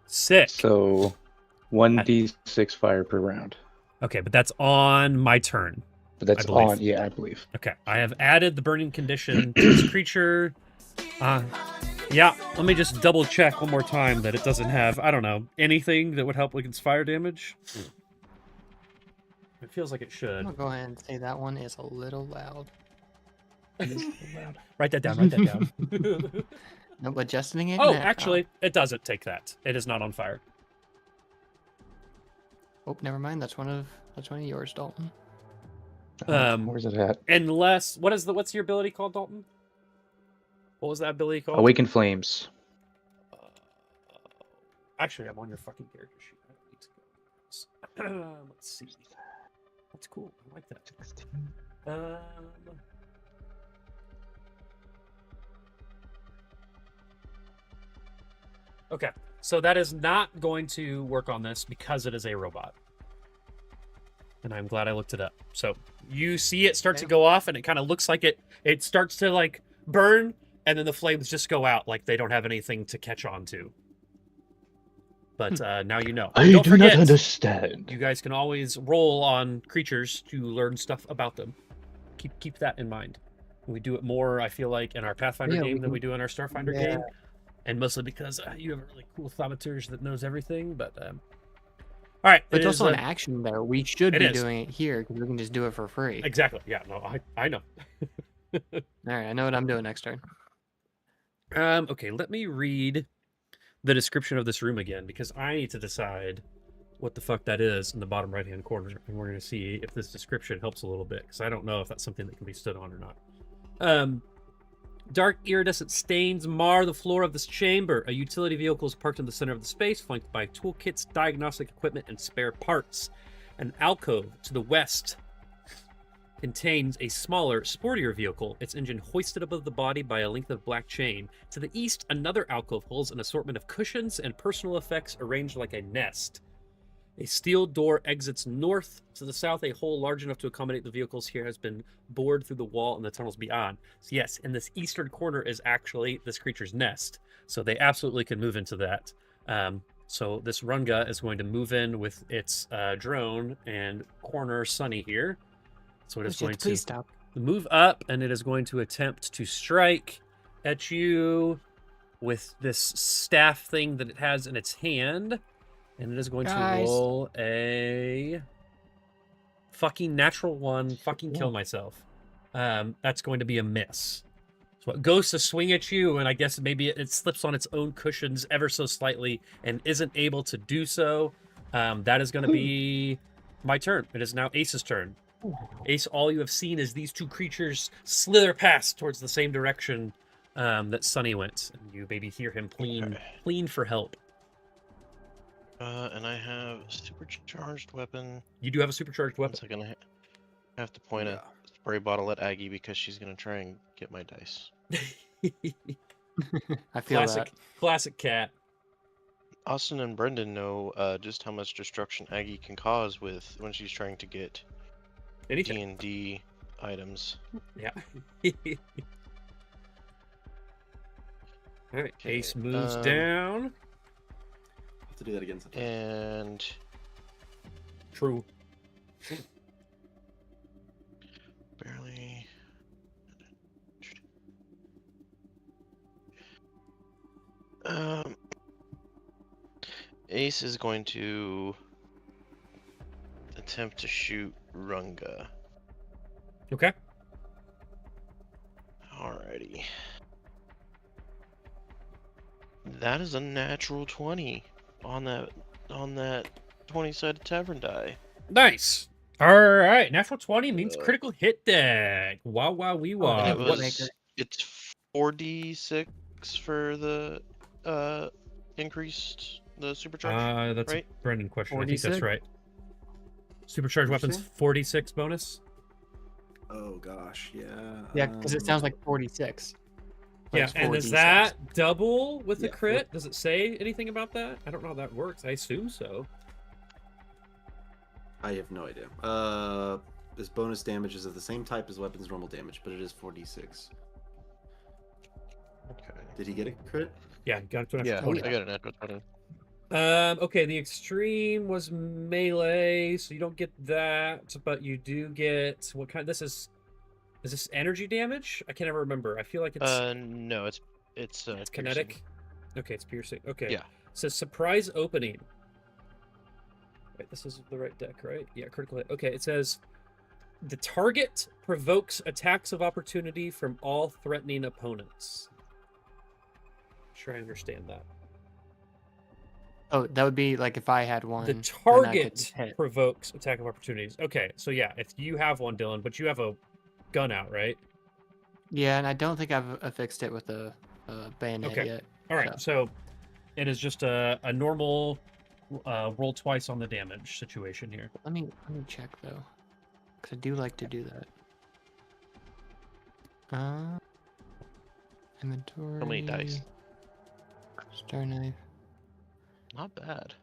Sick. So 1d6 fire per round. Okay, but that's on my turn. But that's I believe. on, yeah, I believe. Okay, I have added the burning condition to this creature. Yeah, let me just double check one more time that it doesn't have, I don't know, anything that would help against fire damage. It feels like it should. I'll go ahead and say that one is a little loud. Write that down, write that down. Nope, adjusting it Oh, now. actually, it doesn't take that. It is not on fire. Oh, never mind. That's one of yours, Dalton. Where's it at? Unless, what's your ability called, Dalton? What was that ability called? Awaken Flames. Actually, I'm on your fucking character sheet. I don't need to go. Let's see. That's cool. I like that. Okay, so that is not going to work on this because it is a robot. And I'm glad I looked it up. So you see it start to go off, and it kind of looks like it starts to like burn, and then the flames just go out like they don't have anything to catch on to. But now you know. I Don't do forget, not understand. you guys can always roll on creatures to learn stuff about them. Keep that in mind. We do it more, I feel like, in our Pathfinder game than we do in our Starfinder game. And mostly because you have a really cool thaumaturge that knows everything. But all right, But it's also an action there. We should be doing it here because we can just do it for free. Exactly. Yeah. No, I know. All right, I know what I'm doing next turn. Okay, let me read the description of this room again because I need to decide what the fuck that is in the bottom right-hand corner, and we're going to see if this description helps a little bit because I don't know if that's something that can be stood on or not. Dark iridescent stains mar the floor of this chamber. A utility vehicle is parked in the center of the space, flanked by toolkits, diagnostic equipment, and spare parts. An alcove to the west contains a smaller, sportier vehicle, its engine hoisted above the body by a length of black chain. To the east, another alcove holds an assortment of cushions and personal effects arranged like a nest. A steel door exits north. To the south, a hole large enough to accommodate the vehicles here has been bored through the wall and the tunnels beyond. So yes, in this eastern corner is actually this creature's nest. So they absolutely can move into that. So this Runga is going to move in with its drone and corner Sunny here. So it is going to move up, and it is going to attempt to strike at you with this staff thing that it has in its hand. And it is going to roll a fucking natural one. Fucking kill myself. That's going to be a miss. So it goes to swing at you, and I guess maybe it slips on its own cushions ever so slightly and isn't able to do so. That is going to be my turn. It is now Ace's turn. Ace, all you have seen is these two creatures slither past towards the same direction that Sunny went. And you maybe hear him plead for help. And I have a supercharged weapon. You do have a supercharged weapon. So I'm gonna have to point a spray bottle at Aggie because she's gonna try and get my dice. I feel Classic cat. Austin and Brendan know just how much destruction Aggie can cause when she's trying to get D&D items. Yeah. All right, Ace moves down. To do that again sometime. And true. Barely. Ace is going to attempt to shoot Runga. Okay. Alrighty. That is a natural 20 on that 20-sided tavern die. Nice. All right. Natural 20 means Uh, critical hit deck. Wow, wow, wee, Oh, wow. And it thank you, What? Maker. it's 4d6 for the increased the supercharge, That's right? a Brendan question. I think that's 46? right. Supercharged What'd you weapons, say? 46 bonus. Oh gosh, yeah. Yeah, because it sounds like 46. But Yeah, it's and does 4d6. that double with the Yeah, crit? Does it say anything about that? I don't know how that works. I assume so. I have no idea. This bonus damage is of the same type as weapons normal damage, but it is 4d6. Okay. Did he get a crit? Yeah, got it to an Yeah, extra 20. I got a natural 20. Okay, the extreme was melee, so you don't get that, but you do get what kind? This is this energy damage? I can't ever remember. I feel like it's No, it's it's piercing. kinetic. Okay, it's piercing. Okay. Yeah. It says surprise opening. Wait, this is the right deck, right? Yeah, critical hit. Okay, it says the target provokes attacks of opportunity from all threatening opponents. Sure, I understand that. Oh, that would be like if I had one. The then I could target hit. provokes attack of opportunities. Okay, so yeah, if you have one, Dylan, but you have a gun out, right? Yeah, and I don't think I've affixed it with a bayonet Okay. yet. All right, so it is just a normal roll twice on the damage situation here. Let me check though, because I do like to do that. Inventory. How many dice? Star knife. Not bad.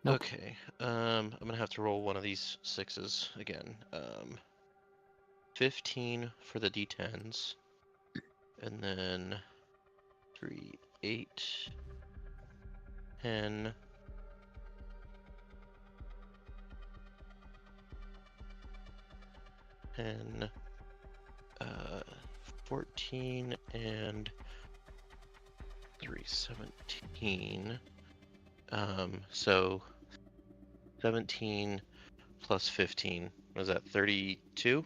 Nope. Okay. I'm gonna have to roll one of these 6s again. 15 for the d10s, and then 3, 8, 10, 10, 14, and 3, 17. So 17 plus 15. Was that 32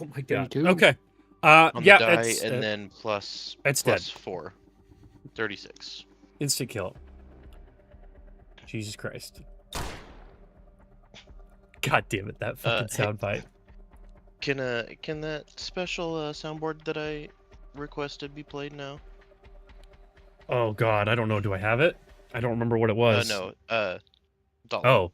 Oh my god. 32? Okay. on Yeah, the die, it's and then plus it's dead. 4. 36. Instant kill. Jesus Christ. God damn it, that fucking Hey, soundbite. Can that special soundboard that I requested be played now? Oh god, I don't know. Do I have it? I don't remember what it was. No. Dalton. Oh.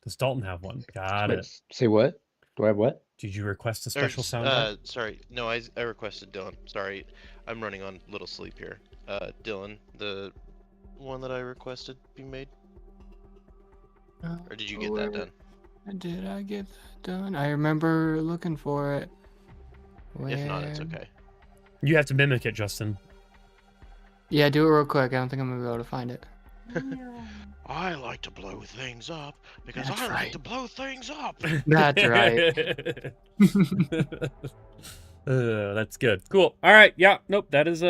Does Dalton have one? Got Wait, it. say what? Do I have what? Did you request a Or, special soundbite? sorry. No, I requested Dylan. Sorry, I'm running on little sleep here. Dylan, the one that I requested be made, or did you get that done? Did I get that done? I remember looking for it. If not, it's Where- okay. You have to mimic it, Justin. Yeah, do it real quick. I don't think I'm gonna be able to find it. I like to blow things up because That's I like right. to blow things up. That's right. That's good. Cool. All right. Yeah. Nope. That is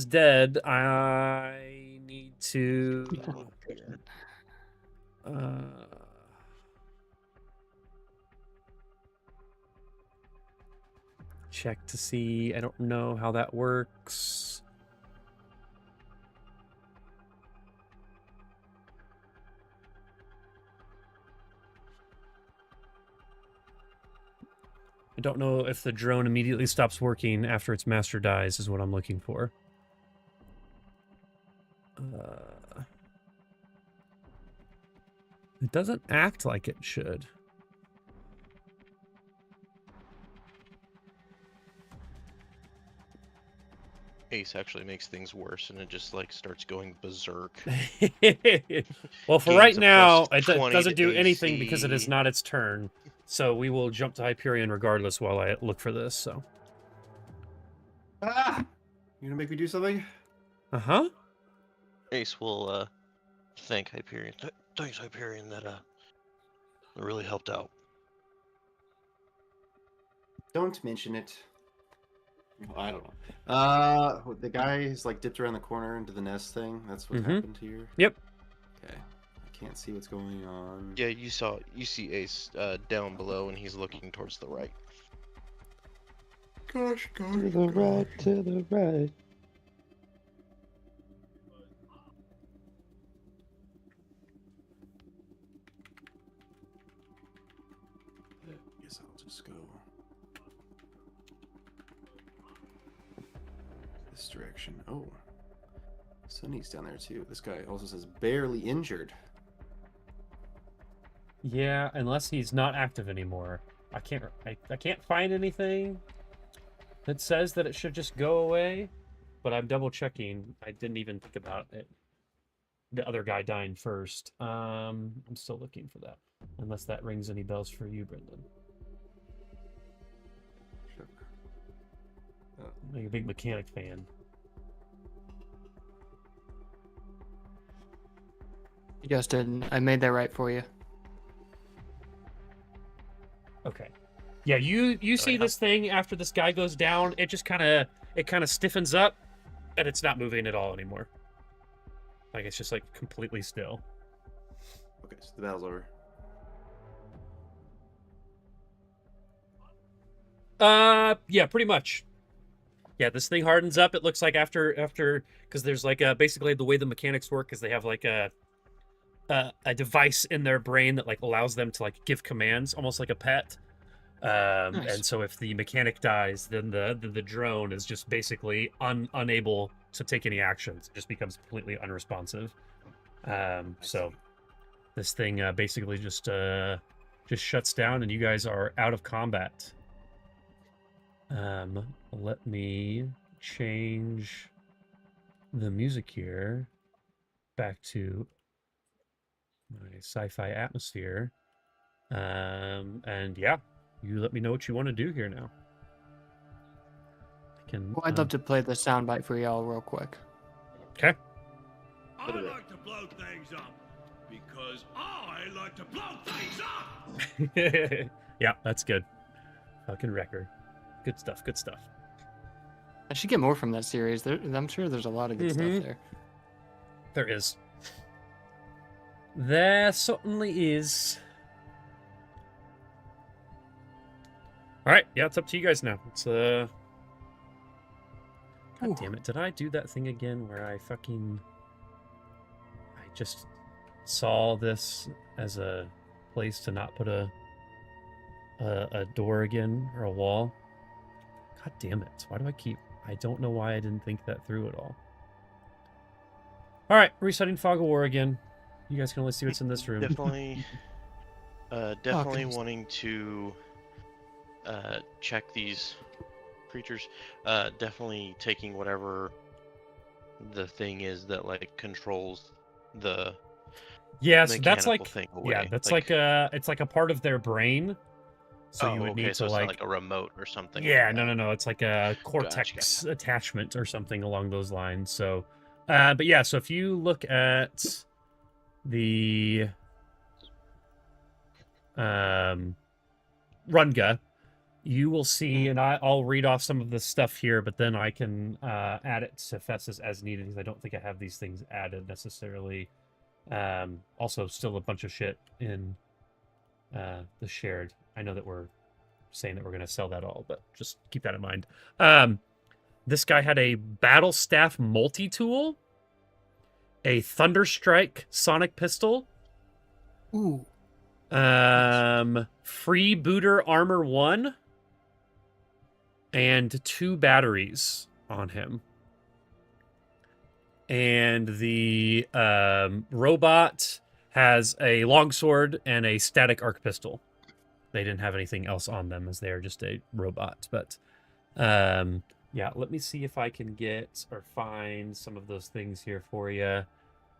dead. I need to check to see. I don't know how that works. I don't know if the drone immediately stops working after its master dies is what I'm looking for. It doesn't act like it should. Ace actually makes things worse, and it just like starts going berserk. Well, for Gains right a now, plus it 20 doesn't to do anything because it is AC. not its turn. So we will jump to Hyperion regardless while I look for this. So. Ah! You gonna make me do something? Uh-huh. Ace will thank Hyperion. Thanks, Hyperion. That really helped out. Don't mention it. I don't know. The guy is like dipped around the corner into the nest thing. That's what happened here. Yep. Okay. I can't see what's going on. Yeah, you see Ace down below, and he's looking towards the right. Gosh, To the right, to the right. Guess I'll just go this direction. Oh, Sunny's down there too. This guy also says barely injured. Yeah, unless he's not active anymore. I can't find anything that says that it should just go away, but I'm double checking. I didn't even think about it. The other guy dying first. I'm still looking for that. Unless that rings any bells for you, Brendan. Sure. I'm a big mechanic fan. Justin, I made that right for you. Okay. Yeah, you see this thing after this guy goes down, it just kind of stiffens up, and it's not moving at all anymore. Like it's just like completely still. Okay, so the battle's over. Yeah, pretty much. Yeah, this thing hardens up. It looks like after because there's like basically the way the mechanics work is they have like a device in their brain that like allows them to like give commands, almost like a pet. Nice. And so if the mechanic dies, then the drone is just basically unable to take any actions. It just becomes completely unresponsive. So this thing basically just shuts down, and you guys are out of combat. Let me change the music here back to my sci-fi atmosphere. And yeah, you let me know what you want to do here now. I can. Well, I'd love to play the soundbite for y'all real quick. Okay. I like to blow things up because I like to blow things up. Yeah, that's good. Fucking record. Good stuff. Good stuff. I should get more from that series. I'm sure there's a lot of good stuff there. There is. There certainly is. All right, yeah, it's up to you guys now. It's God damn it! Did I do that thing again where I just saw this as a place to not put a door again or a wall? God damn it! Why do I don't know why I didn't think that through at all. All right, resetting Fog of War again. You guys can only see what's in this room. Definitely goodness. wanting to check these creatures. Definitely taking whatever the thing is that like controls the Yes, that's mechanical like thing away. yeah, that's like it's like a part of their brain. So you would okay, need so to it's not like like a remote or something. yeah, like no, that. no, no. It's like a cortex Gotcha. attachment or something along those lines. So, but yeah, so if you look at the Runga, you will see, and I'll read off some of the stuff here, but then I can add it to Festus as needed because I don't think I have these things added necessarily. Also, still a bunch of shit in the shared. I know that we're saying that we're going to sell that all, but just keep that in mind. This guy had a battle staff multi-tool, a Thunderstrike sonic pistol, Ooh. freebooter armor 1, and 2 batteries on him. And the robot has a longsword and a static arc pistol. They didn't have anything else on them as they are just a robot. But yeah, let me see if I can get or find some of those things here for you.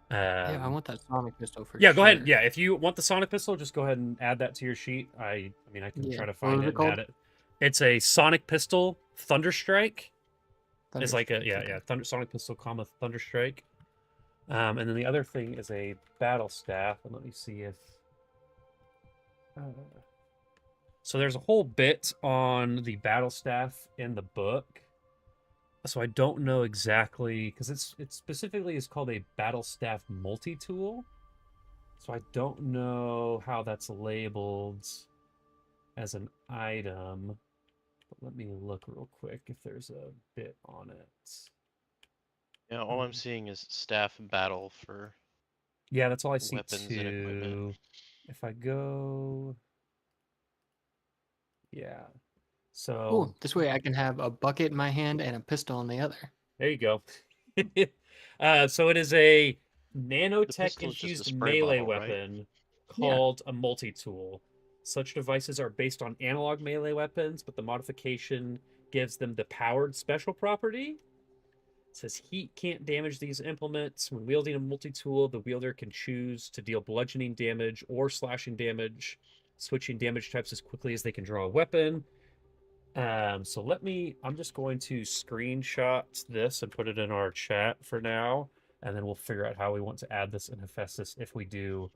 Yeah, I want that sonic pistol for yeah, sure. go ahead. Yeah, if you want the sonic pistol, just go ahead and add that to your sheet. I mean, I can Yeah. try to What find was it it and add called? it. It's a sonic pistol Thunderstrike. It's like a Thunderstrike. sonic pistol, comma Thunderstrike. And then the other thing is a battle staff. And let me see if. So there's a whole bit on the battle staff in the book. So I don't know exactly because it specifically is called a battle staff multi-tool. So I don't know how that's labeled as an item. But let me look real quick if there's a bit on it. Yeah, all I'm seeing is staff battle for Yeah, that's all I see weapons and equipment. too. If I go, yeah. So Cool. This way I can have a bucket in my hand and a pistol in the other. there you go. So it is a The nanotech pistol is just a infused spray melee bottle, right? weapon Yeah. called a multi-tool. Such devices are based on analog melee weapons, but the modification gives them the powered special property. It says heat can't damage these implements. When wielding a multi-tool, the wielder can choose to deal bludgeoning damage or slashing damage, switching damage types as quickly as they can draw a weapon. So I'm just going to screenshot this and put it in our chat for now, and then we'll figure out how we want to add this in Hephaestus if we do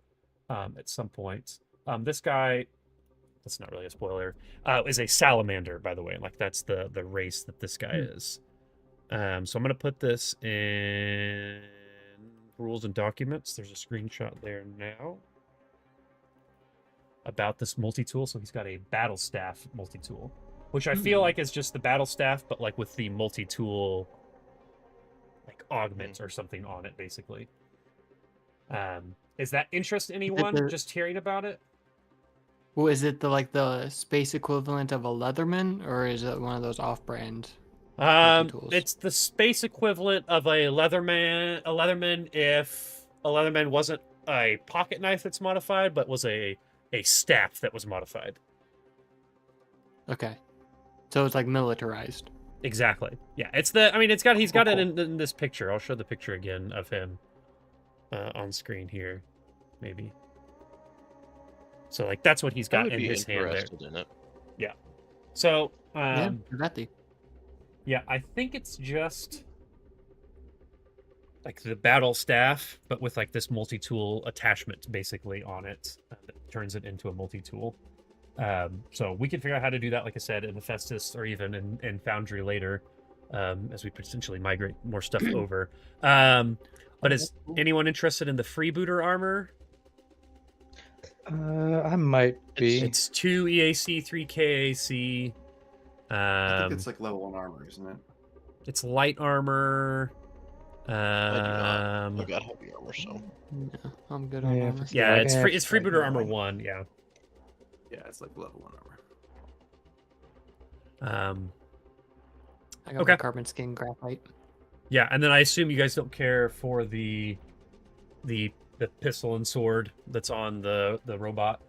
at some point. This guy, that's not really a spoiler, is a salamander, by the way. Like that's the race that this guy is. So I'm going to put this in rules and documents. There's a screenshot there now about this multi-tool. So he's got a battle staff multi-tool, which I feel like is just the battle staff, but like with the multi-tool like augment or something on it, basically. Is that interest anyone just hearing about it? Well, is it the space equivalent of a Leatherman, or is it one of those off-brand multi-tools? It's the space equivalent of a Leatherman. A Leatherman, if a Leatherman wasn't a pocket knife that's modified, but was a staff that was modified. Okay, so it's like militarized. Exactly. Yeah, it's the. I mean, he's got Cool. it in this picture. I'll show the picture again of him on screen here, maybe. So like that's what he's I got would in be his hand there. interested in it. Yeah. So Yeah, Vati. yeah, I think it's just like the battle staff, but with like this multi-tool attachment basically on it that turns it into a multi-tool. So we can figure out how to do that, like I said, in Hephaestus or even in Foundry later, as we potentially migrate more stuff over. But is anyone interested in the freebooter armor? I might be. It's 2 EAC, 3 KAC. I think it's like level 1 armor, isn't it? It's light armor. I do not. I've got heavy armor, so. Yeah, I'm good on Yeah, armor. Yeah, I it's can free. have It's freebooter armor like 1. Yeah. Yeah, it's like level 1 armor. I got Okay. my carbon skin graphite. Yeah, and then I assume you guys don't care for the pistol and sword that's on the robot.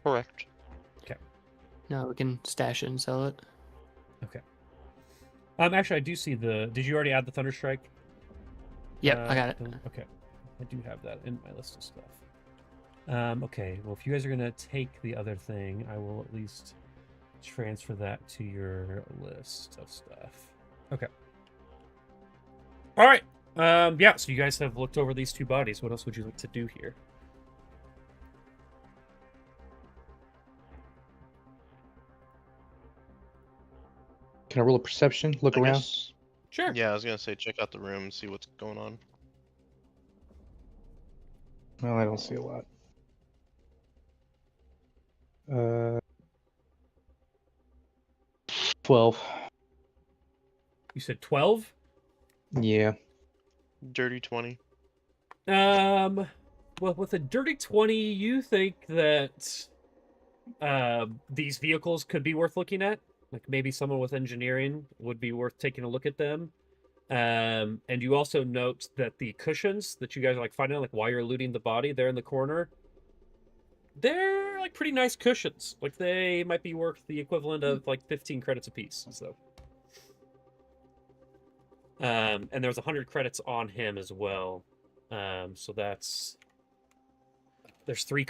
Correct. No, we can stash it and sell it. Okay. Actually, I do see the. Did you already add the Thunderstrike? Yep, I got it. Okay, I do have that in my list of stuff. Okay, well, if you guys are gonna take the other thing, I will at least transfer that to your list of stuff. Okay. All right. Yeah. So you guys have looked over these two bodies. What else would you like to do here? Can I roll a perception? Look I around. guess- Sure. Yeah, I was gonna say check out the room, see what's going on. Well, I don't see a lot. 12. You said 12. Yeah. Dirty 20. Well, with a dirty 20, you think that these vehicles could be worth looking at? Like maybe someone with engineering would be worth taking a look at them. And you also note that the cushions that you guys are like finding, like while you're looting the body there in the corner, they're like pretty nice cushions. Like they might be worth the equivalent of like 15 credits apiece. So, and there's 100 credits on him as well. So there's three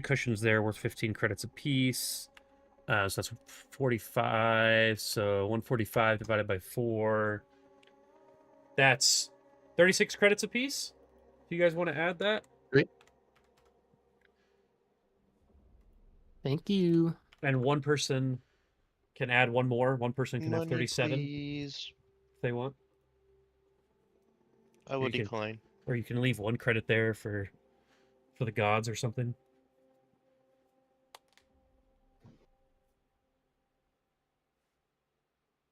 cushions there worth 15 credits apiece. So that's 45. So 145 divided by 4. That's 36 credits apiece. Do you guys want to add that? Great. Thank you. And one person can add one more. One person can have Money, 37 please. if they want. I will You can- decline. Or you can leave one credit there for the gods or something.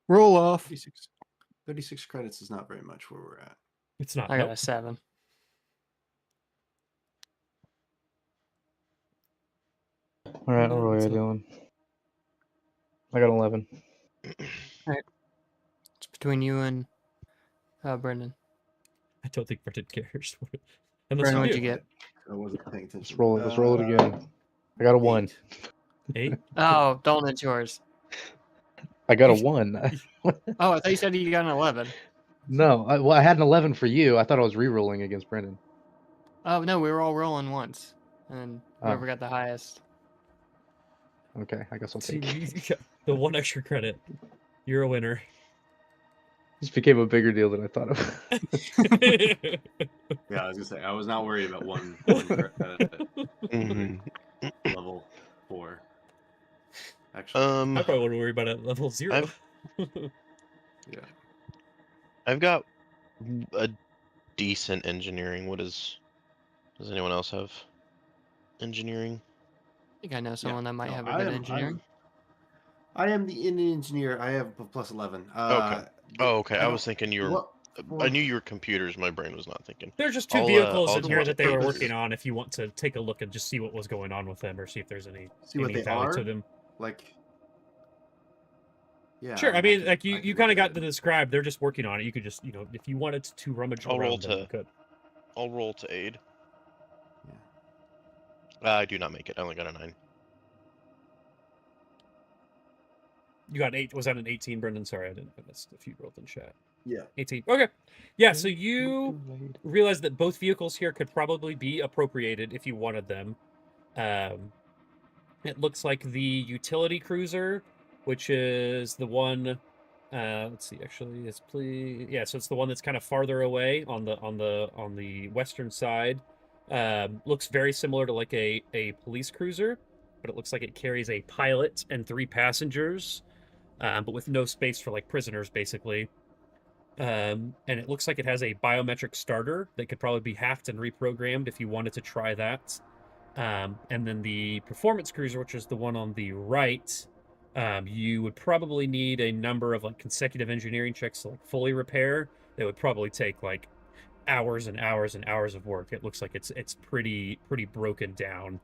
Roll off. 36 credits is not very much where we're at. It's not. I got Nope. a 7. All right, No, what are it's you not. doing? I got 11. It's between you and Brendan. I don't think Brendan cares. Unless Brendan, you what'd do. you get? I wasn't paying attention. Let's roll it. Let's roll it again. I got a 1. 8? Oh, Dalton, it's yours. I got a You- 1. Oh, I thought you said you got an 11. No, well, I had an 11 for you. I thought I was re-rolling against Brendan. Oh, no, we were all rolling once. And Oh. whoever got the highest. Okay, I guess I'll See, take you it. got the 1 extra credit. You're a winner. This became a bigger deal than I thought of. Yeah, I was gonna say I was not worried about one credit Mhm. level 4. Actually, I probably wouldn't worry about it at level 0. yeah. I've got a decent engineering. Does anyone else have engineering? I think I know someone that might No, have a good engineering. I am the Indian engineer. I have plus 11. Okay. Oh, okay. I don't- was thinking you were. what- I knew you were computers. My brain was not thinking. There's just 2 I'll, vehicles I'll in here talk that they were to working you. on if you want to take a look and just see what was going on with them or see if there's any See what they value are. to them. Like, yeah. Sure, I mean, can- like I you can kind of look got at to it. describe. They're just working on it. You could just, if you wanted to rummage I'll roll around, them, you to- could. I'll roll to aid. Yeah. I do not make it. I only got a 9. You got 8. Was that an 18, Brendan? Sorry, I missed if you rolled in chat. Yeah. 18. Okay. Yeah, so you realize that both vehicles here could probably be appropriated if you wanted them. It looks like the utility cruiser, which is the one. Let's see. Actually, yeah. So it's the one that's kind of farther away on the western side. Looks very similar to like a police cruiser, but it looks like it carries a pilot and 3 passengers, but with no space for like prisoners, basically. And it looks like it has a biometric starter that could probably be hacked and reprogrammed if you wanted to try that. And then the performance cruiser, which is the one on the right, you would probably need a number of like consecutive engineering checks to like fully repair. They would probably take like hours and hours and hours of work. It looks like it's pretty broken down.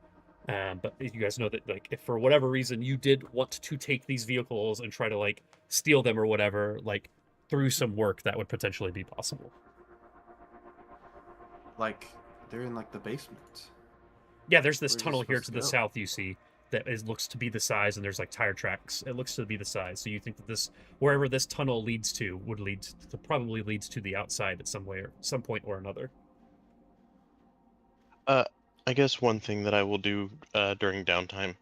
But you guys know that like if for whatever reason you did want to take these vehicles and try to like steal them or whatever, like through some work, that would potentially be possible. Like, they're in like the basement. Yeah, there's this Where's it tunnel here supposed to to the go? south you see that looks to be the size, and there's like tire tracks. It looks to be the size. So you think that this wherever this tunnel leads to would probably leads to the outside at some point or another. I guess one thing that I will do during downtime,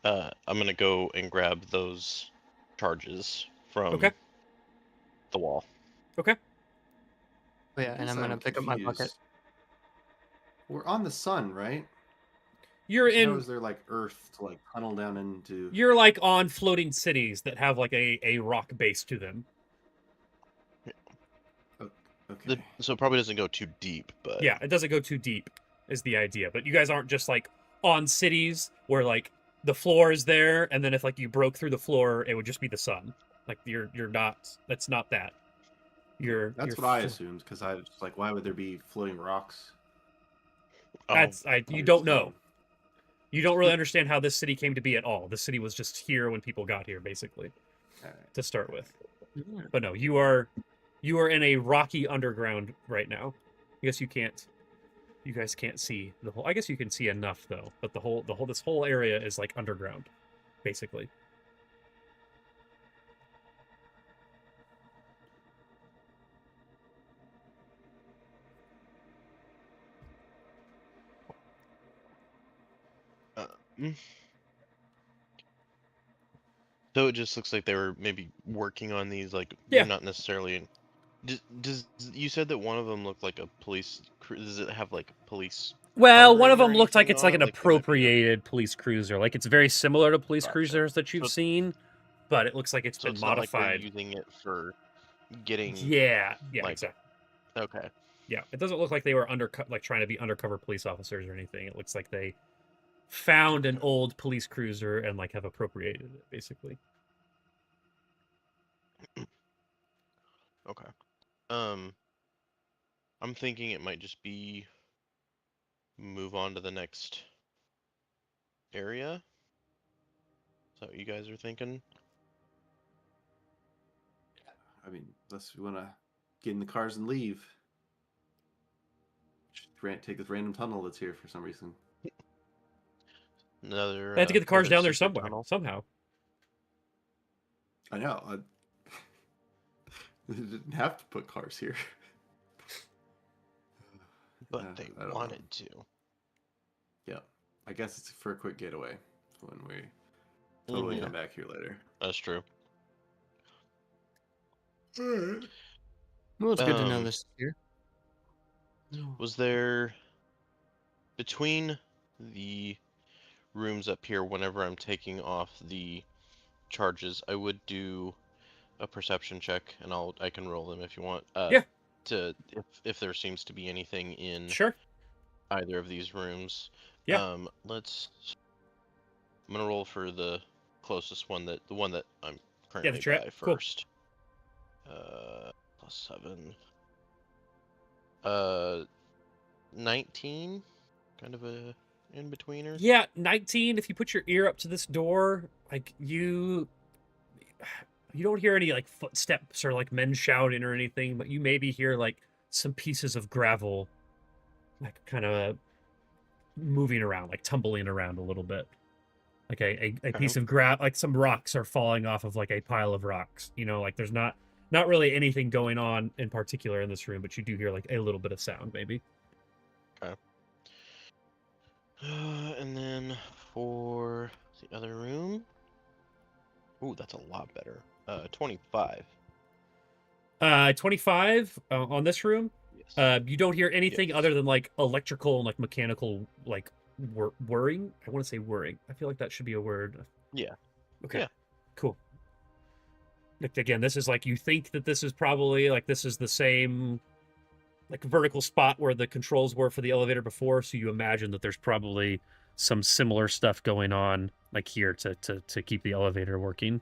I'm gonna go and grab those charges from Okay. the wall. Okay. Oh, yeah, and Guess I'm going to pick up my bucket. confused. We're on the sun, right? You're How in is there like Earth to like tunnel down into? you're like on floating cities that have like a rock base to them. Okay. So it probably doesn't go too deep, but Yeah, it doesn't go too deep is the idea. But you guys aren't just like on cities where like the floor is there and then if like you broke through the floor it would just be the sun. Like you're not that's not that. That's what I assumed because I was like, why would there be floating rocks? You don't know. You don't really understand how this city came to be at all. The city was just here when people got here, basically, to start with. But no, you are in a rocky underground right now. I guess you guys can't see the whole. I guess you can see enough though. But this whole area is like underground, basically. So it just looks like they were maybe working on these, like Yeah. not necessarily. Does you said that one of them looked like a police? Does it have like police? Well, one of coloring or them looked like anything it's like on an it? Like, there might be a- appropriated police cruiser. Like it's very similar to police Gotcha. cruisers that you've So- seen. but it looks like it's So been it's not like they're modified. using it for getting. Yeah, like- exactly. Okay. Yeah, it doesn't look like they were like trying to be undercover police officers or anything. It looks like they found an old police cruiser and like have appropriated it, basically. Okay. I'm thinking it might just be move on to the next area. Is that what you guys are thinking? I mean, unless we want to get in the cars and leave. Just take this random tunnel that's here for some reason. Another. They had to get the cars another down there secret somewhere, tunnel? somehow. I know. They didn't have to put cars here. But they I don't know. wanted to. Yeah. I guess it's for a quick getaway when we totally come back here later. That's true. Well, it's good to know Um, this is here. Was there between the rooms up here? Whenever I'm taking off the charges, I would do a perception check, and I can roll them if you want. Yeah. To if there seems to be anything in Sure. either of these rooms. Yeah. I'm gonna roll for the closest one, the one that I'm currently you're at. by Cool. first. +7. 19, kind of a in-betweener. Yeah, 19. If you put your ear up to this door, like you don't hear any like footsteps or like men shouting or anything, but you maybe hear like some pieces of gravel, like kind of moving around, like tumbling around a little bit. Like a piece of gravel, like some rocks are falling off of like a pile of rocks. You know, like there's not really anything going on in particular in this room, but you do hear like a little bit of sound, maybe. Okay. And then for the other room, ooh, that's a lot better. 25. 25 on this room. Yes. You don't hear anything Yes. other than like electrical and like mechanical like whirring. I want to say whirring. I feel like that should be a word. Yeah. Okay. Yeah. Cool. Like, again, this is like you think that this is probably like this is the same like vertical spot where the controls were for the elevator before, so you imagine that there's probably some similar stuff going on like here to keep the elevator working.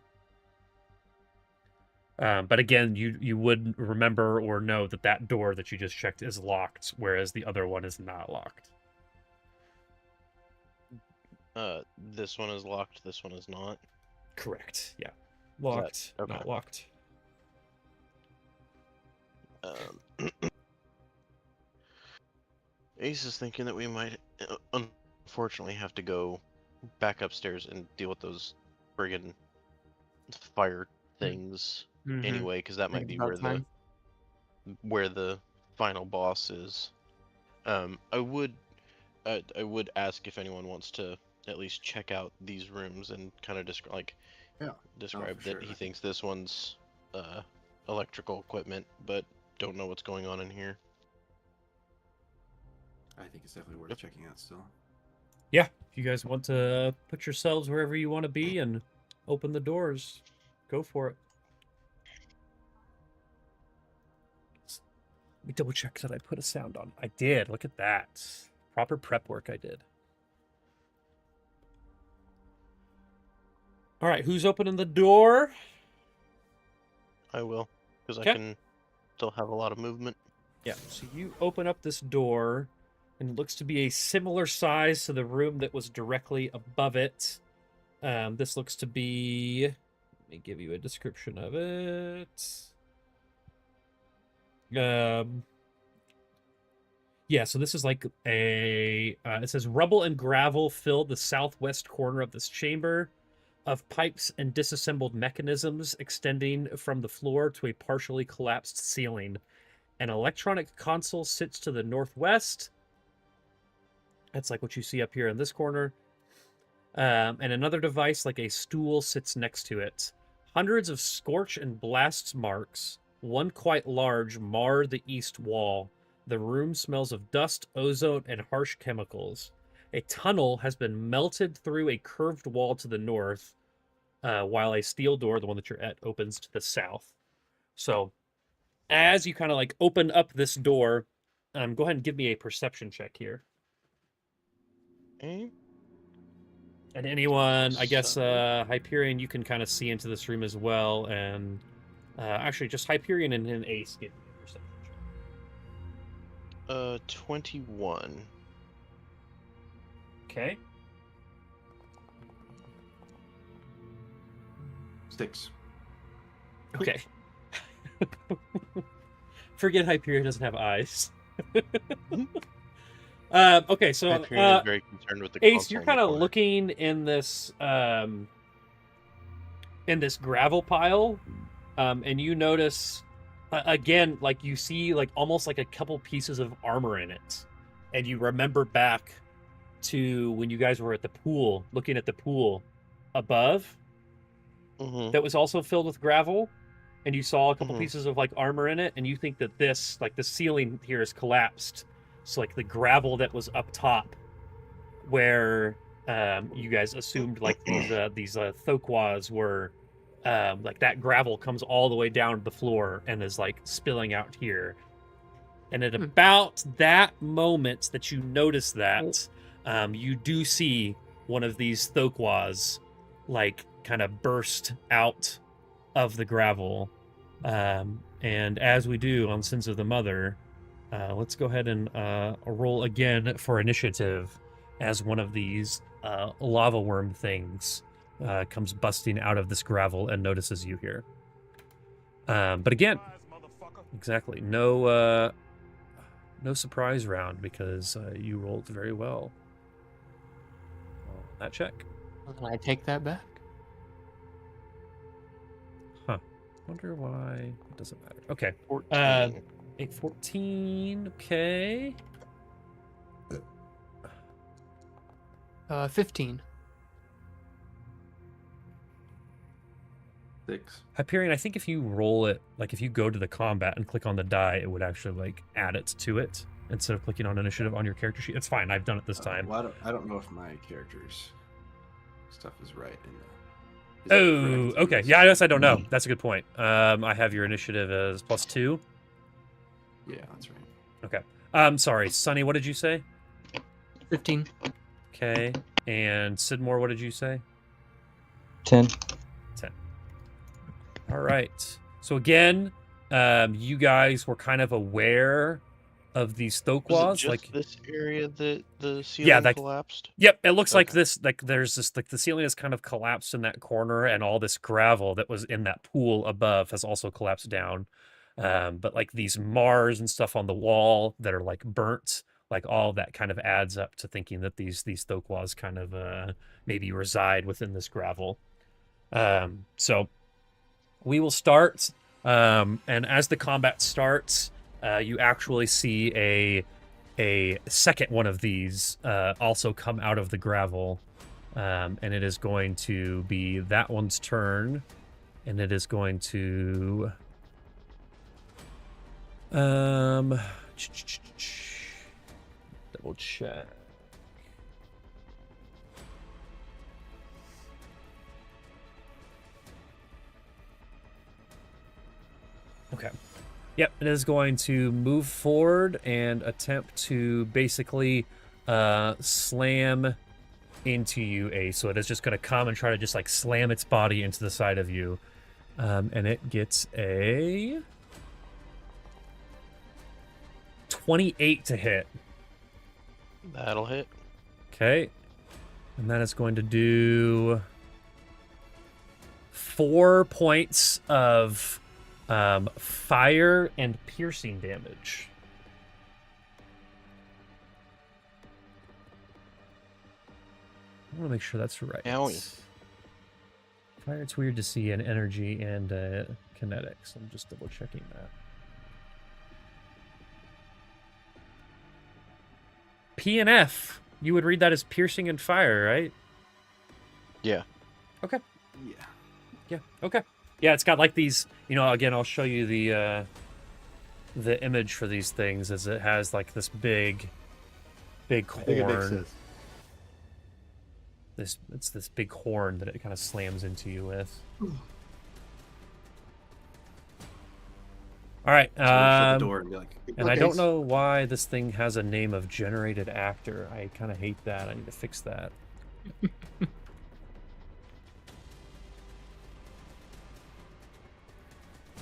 But again, you would remember or know that that door that you just checked is locked, whereas the other one is not locked. This one is locked. This one is not. Correct. Yeah. Locked, okay? not locked. Ace is thinking that we might, unfortunately, have to go back upstairs and deal with those friggin' fire things anyway, because that might be About time. where the final boss is. I would ask if anyone wants to at least check out these rooms and kind of describe for that sure. he thinks this one's electrical equipment, but don't know what's going on in here. I think it's definitely worth checking out still. Yeah. If you guys want to put yourselves wherever you want to be and open the doors, go for it. Let me double check that I put a sound on. I did. Look at that. Proper prep work I did. All right, who's opening the door? I will, because Okay. I can still have a lot of movement. Yeah, so you open up this door, and it looks to be a similar size to the room that was directly above it. This looks to be... Let me give you a description of it. Yeah, so this is like a... it says, rubble and gravel fill the southwest corner of this chamber, of pipes and disassembled mechanisms extending from the floor to a partially collapsed ceiling. An electronic console sits to the northwest. That's like what you see up here in this corner. And another device, like a stool, sits next to it. Hundreds of scorch and blast marks, one quite large, mar the east wall. The room smells of dust, ozone, and harsh chemicals. A tunnel has been melted through a curved wall to the north. while a steel door, the one that you're at, opens to the south. So as you kind of like open up this door, go ahead and give me a perception check here. Okay. And anyone, I guess, So- Hyperion, you can kind of see into this room as well. And actually, just Hyperion and an Ace give me a perception check. 21. Okay. 6. Okay. Forget Hyperion doesn't have eyes. Okay, so Hyperion is very concerned with the Ace, you're console in the kind of corner. looking in this gravel pile, and you notice again, like you see like almost like a couple pieces of armor in it, and you remember back to when you guys were at the pool, looking at the pool above Mhm. that was also filled with gravel, and you saw a couple Mhm. pieces of like armor in it, and you think that this, like the ceiling here, is collapsed. So like the gravel that was up top, where you guys assumed like these Thokwas were, like that gravel comes all the way down to the floor and is like spilling out here. And at about that moment that you notice that, you do see one of these Thokwas like kind of burst out of the gravel. And as we do on Sins of the Mother, let's go ahead and roll again for initiative as one of these lava worm things comes busting out of this gravel and notices you here. But again, exactly, no surprise round because you rolled very well on that check. Can I take that back? Wonder why it doesn't matter. Okay. 14. A 14. Okay. 15. 6. Hyperion, I think if you roll it, like if you go to the combat and click on the die, it would actually like add it to it instead of clicking on initiative on your character sheet. It's fine. I've done it this time. Well, I don't know if my character's stuff is right in the. Oh, okay. Yeah, I guess I don't know. That's a good point. I have your initiative as +2. Yeah, that's right. Okay. Sorry, Sonny, what did you say? 15. Okay. And Sidmore, what did you say? 10. 10. All right. So again, you guys were kind of aware of these Was it Thokwas. just Like, this area that the ceiling that- collapsed? yep, it looks like Okay. this. Like there's this, like the ceiling is kind of collapsed in that corner, and all this gravel that was in that pool above has also collapsed down. But like these Mars and stuff on the wall that are like burnt, like all that kind of adds up to thinking that these Thokwas kind of maybe reside within this gravel. So we will start, and as the combat starts, you actually see a second one of these also come out of the gravel, and it is going to be that one's turn, and it is going to double check. Okay. Yep, it is going to move forward and attempt to basically slam into you, Ace. So it is just going to come and try to just like slam its body into the side of you. And it gets a 28 to hit. That'll hit. Okay. And that is going to do 4 points of fire and piercing damage. I want to make sure that's right. Owie. Fire, it's weird to see an energy and kinetics. I'm just double checking that. P and F. You would read that as piercing and fire, right? Yeah. Okay. Yeah. Yeah. Okay. Yeah, it's got like these. You know, again, I'll show you the image for these things. As it has like this big I think it makes horn. sense. It's this big horn that it kind of slams into you with. All right. So we shut the door and be like, And I don't know why this thing has a name of generated actor. I kind of hate that. I need to fix that.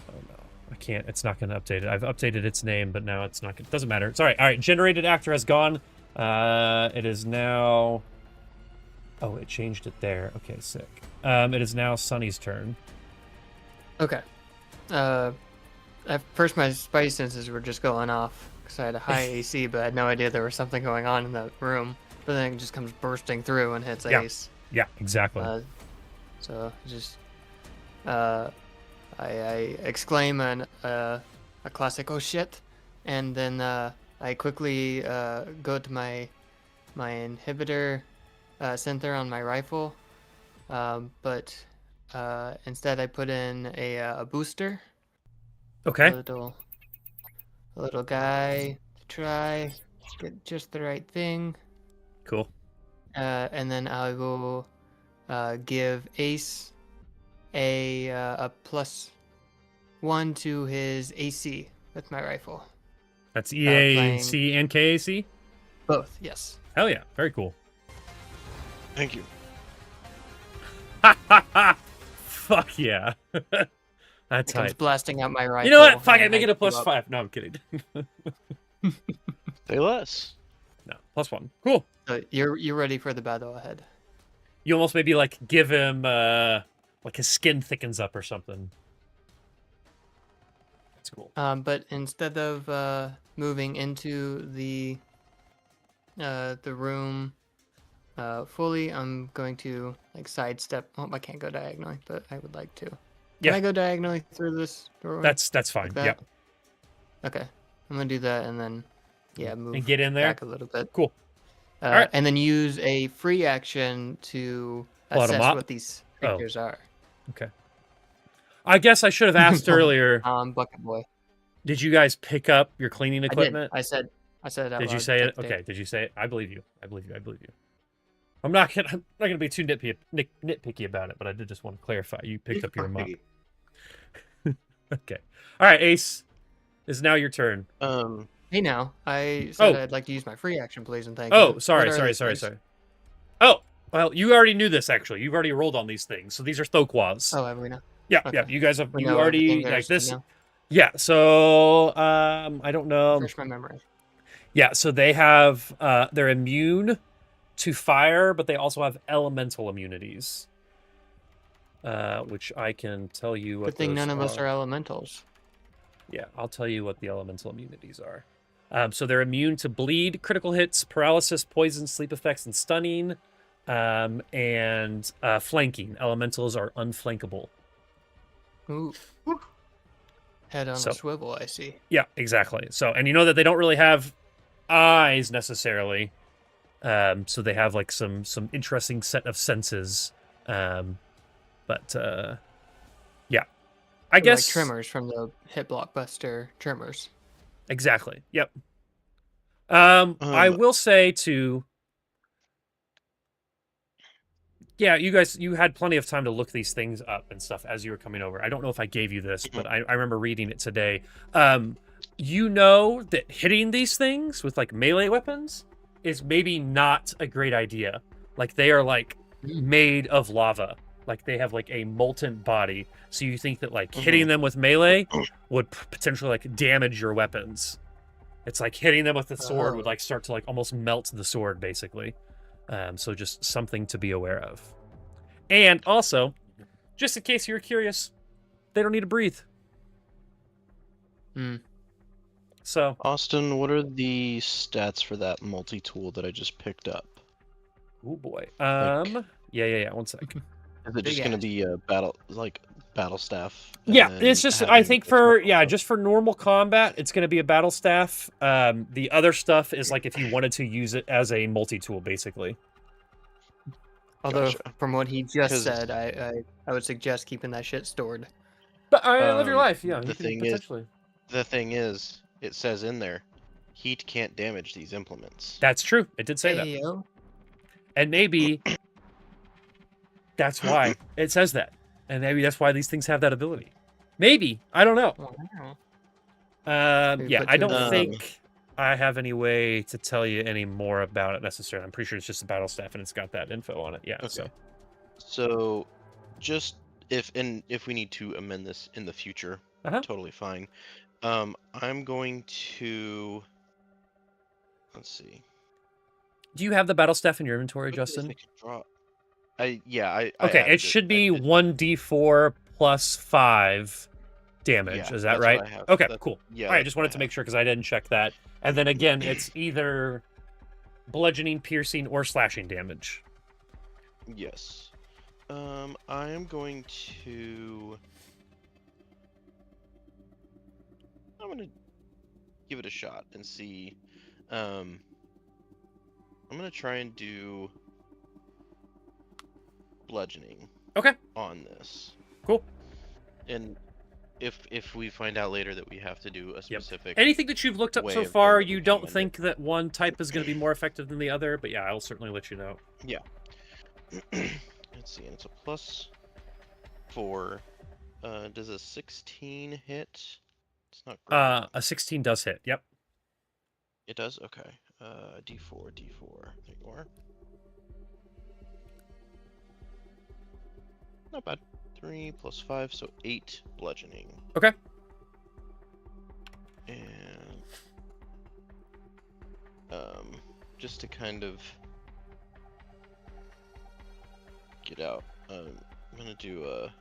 Oh no, I can't. It's not going to update it. I've updated its name, but now it's not. It doesn't matter. It's all right. All right. Generated actor has gone. It is now. Oh, it changed it there. Okay, sick. It is now Sunny's turn. Okay. At first, my spidey senses were just going off because I had a high AC, but I had no idea there was something going on in the room. But then it just comes bursting through and hits Yeah. Ace. Yeah, exactly. So just I exclaim a classic "oh shit," and then I quickly go to my inhibitor center on my rifle, but instead I put in a booster. Okay. A little guy to try get just the right thing. Cool. And then I will give Ace a +1 to his AC with my rifle. That's EAC and KAC? Both, yes. Hell yeah. Very cool. Thank you. Fuck yeah. That's It comes hype. blasting out my rifle. You know what? Fuck it. and Make I it a give up. +5. No, I'm kidding. Say less. No, +1. Cool. So you're ready for the battle ahead. You almost maybe like give him like his skin thickens up or something. That's cool. But instead of moving into the room fully, I'm going to like sidestep. Well, I can't go diagonally, but I would like to. Can Yeah. I go diagonally through this doorway? That's fine. like Yeah. that? Okay, I'm gonna do that and then move And get in there. back a little bit. Cool. Alright. And then use a free action to Pull out a assess mop? what these Oh. creatures are. Okay. I guess I should have asked earlier. Bucket boy. Did you guys pick up your cleaning equipment? I said it out Did you loud, say it? Dave. Okay. Did you say it? I believe you. I believe you. I believe you. I'm not gonna be too nitpicky about it, but I did just want to clarify. You picked up your mop. Okay. All right, Ace. It's now your turn. Hey now, I said Oh. I'd like to use my free action, please, and thank you. Oh, sorry. What are these things? Oh, well, you already knew this actually. You've already rolled on these things, so these are Thokwas. Oh, have we now? Yeah, okay. yeah. You guys have We you know already everything there like is to this. know. Yeah. So I don't know. Refresh my memory. Yeah. So they have they're immune to fire, but they also have elemental immunities. Which I can tell you what. Good thing those none of us are elementals. Yeah, I'll tell you what the elemental immunities are. So they're immune to bleed, critical hits, paralysis, poison, sleep effects, and stunning, and flanking. Elementals are unflankable. Ooh. Head on So- a swivel, I see. Yeah, exactly. So, and you know that they don't really have eyes necessarily. So they have like some interesting set of senses. But yeah, I They're guess like Tremors from the hit blockbuster Tremors. exactly. Yep. I will say too. Yeah, you had plenty of time to look these things up and stuff as you were coming over. I don't know if I gave you this, but I remember reading it today. You know that hitting these things with like melee weapons is maybe not a great idea. Like they are like made of lava. Like they have like a molten body. So you think that like hitting them with melee would potentially like damage your weapons. It's like hitting them with the sword would like start to like almost melt the sword basically. So just something to be aware of. And also, just in case you're curious, they don't need to breathe. Hmm. So Austin, what are the stats for that multi-tool that I just picked up? oh boy. Like- Yeah. 1 sec. Is it just Big going to ass. be a battle staff? and Yeah, then it's just I having think the for critical stuff? just for normal combat, it's gonna be a battle staff. The other stuff is like if you wanted to use it as a multi-tool, basically. Although, Gotcha. from what he just 'Cause- said, I would suggest keeping that shit stored. But live your life, yeah. the You can thing is- potentially. The thing is, it says in there, heat can't damage these implements. That's true. It did say that. Heyo. And maybe That's why it says that. And maybe that's why these things have that ability. Maybe. I don't know. Wow. Maybe Yeah, put I two and don't two think I have any way to tell you any more about it necessarily. I'm pretty sure it's just a battle staff and it's got that info on it. Yeah. Okay. So, just if we need to amend this in the future, Uh-huh. totally fine. I'm going to. Let's see. Do you have the battle staff in your inventory, What did I Justin? make it drop? I Okay, added it should I be did. 1d4 plus 5 damage. Yeah, Is that that's right? what I have. Okay, That's- cool. Yeah. All right, I that's just what wanted to make sure because I didn't check that. And then again, it's either bludgeoning, piercing, or slashing damage. Yes. I am going to. I'm gonna give it a shot and see. I'm gonna try and do bludgeoning. Okay. On this. Cool. And if we find out later that we have to do a specific. Anything that you've looked up way so of far, doing it, you we can don't amend think that one type is going to be more effective than the other, but yeah, I'll certainly let you know. Yeah. Let's see, and it's a +4. Does a 16 hit? It's not great. A 16 does hit. Yep. It does? Okay. D4. There you are. Not bad. 3 + 5, so 8 bludgeoning. Okay. And just to kind of get out, I'm gonna do a.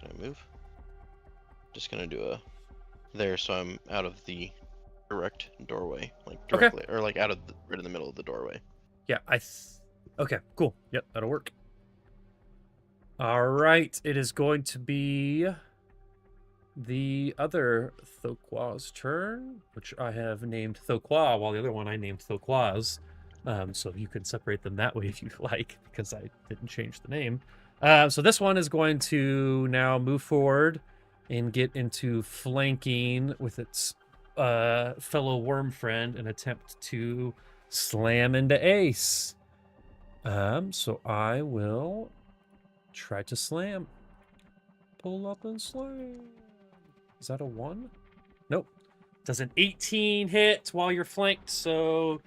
Can I move? Just gonna do a there, so I'm out of the direct doorway, like directly, or like out of right in the middle of the doorway. Yeah, okay, cool. Yep, that'll work. All right, it is going to be the other Thoqua's turn, which I have named Thoqua, while the other one I named Thoqua's. So you can separate them that way if you like, because I didn't change the name. So this one is going to now move forward and get into flanking with its fellow worm friend and attempt to slam into Ace. So I will try to slam. Pull up and slam. Is that a 1? Nope. Does an 18 hit while you're flanked? So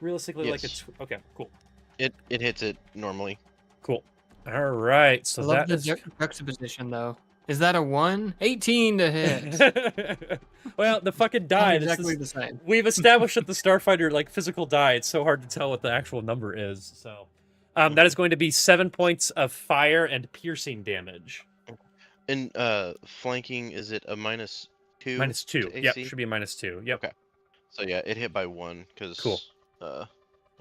realistically, like Yes. okay, cool. It hits it normally. Cool. All right. So I love that the is. juxtaposition though. Is that a 1? 18 to hit. Well, the fucking Not die. exactly the same. We've established that the Starfinder, like physical die, it's so hard to tell what the actual number is. So, that is going to be 7 points of fire and piercing damage. And flanking, is it a -2? -2. to Yep, AC? should be a -2. Yep. Okay. So yeah, it hit by 1 because Cool. I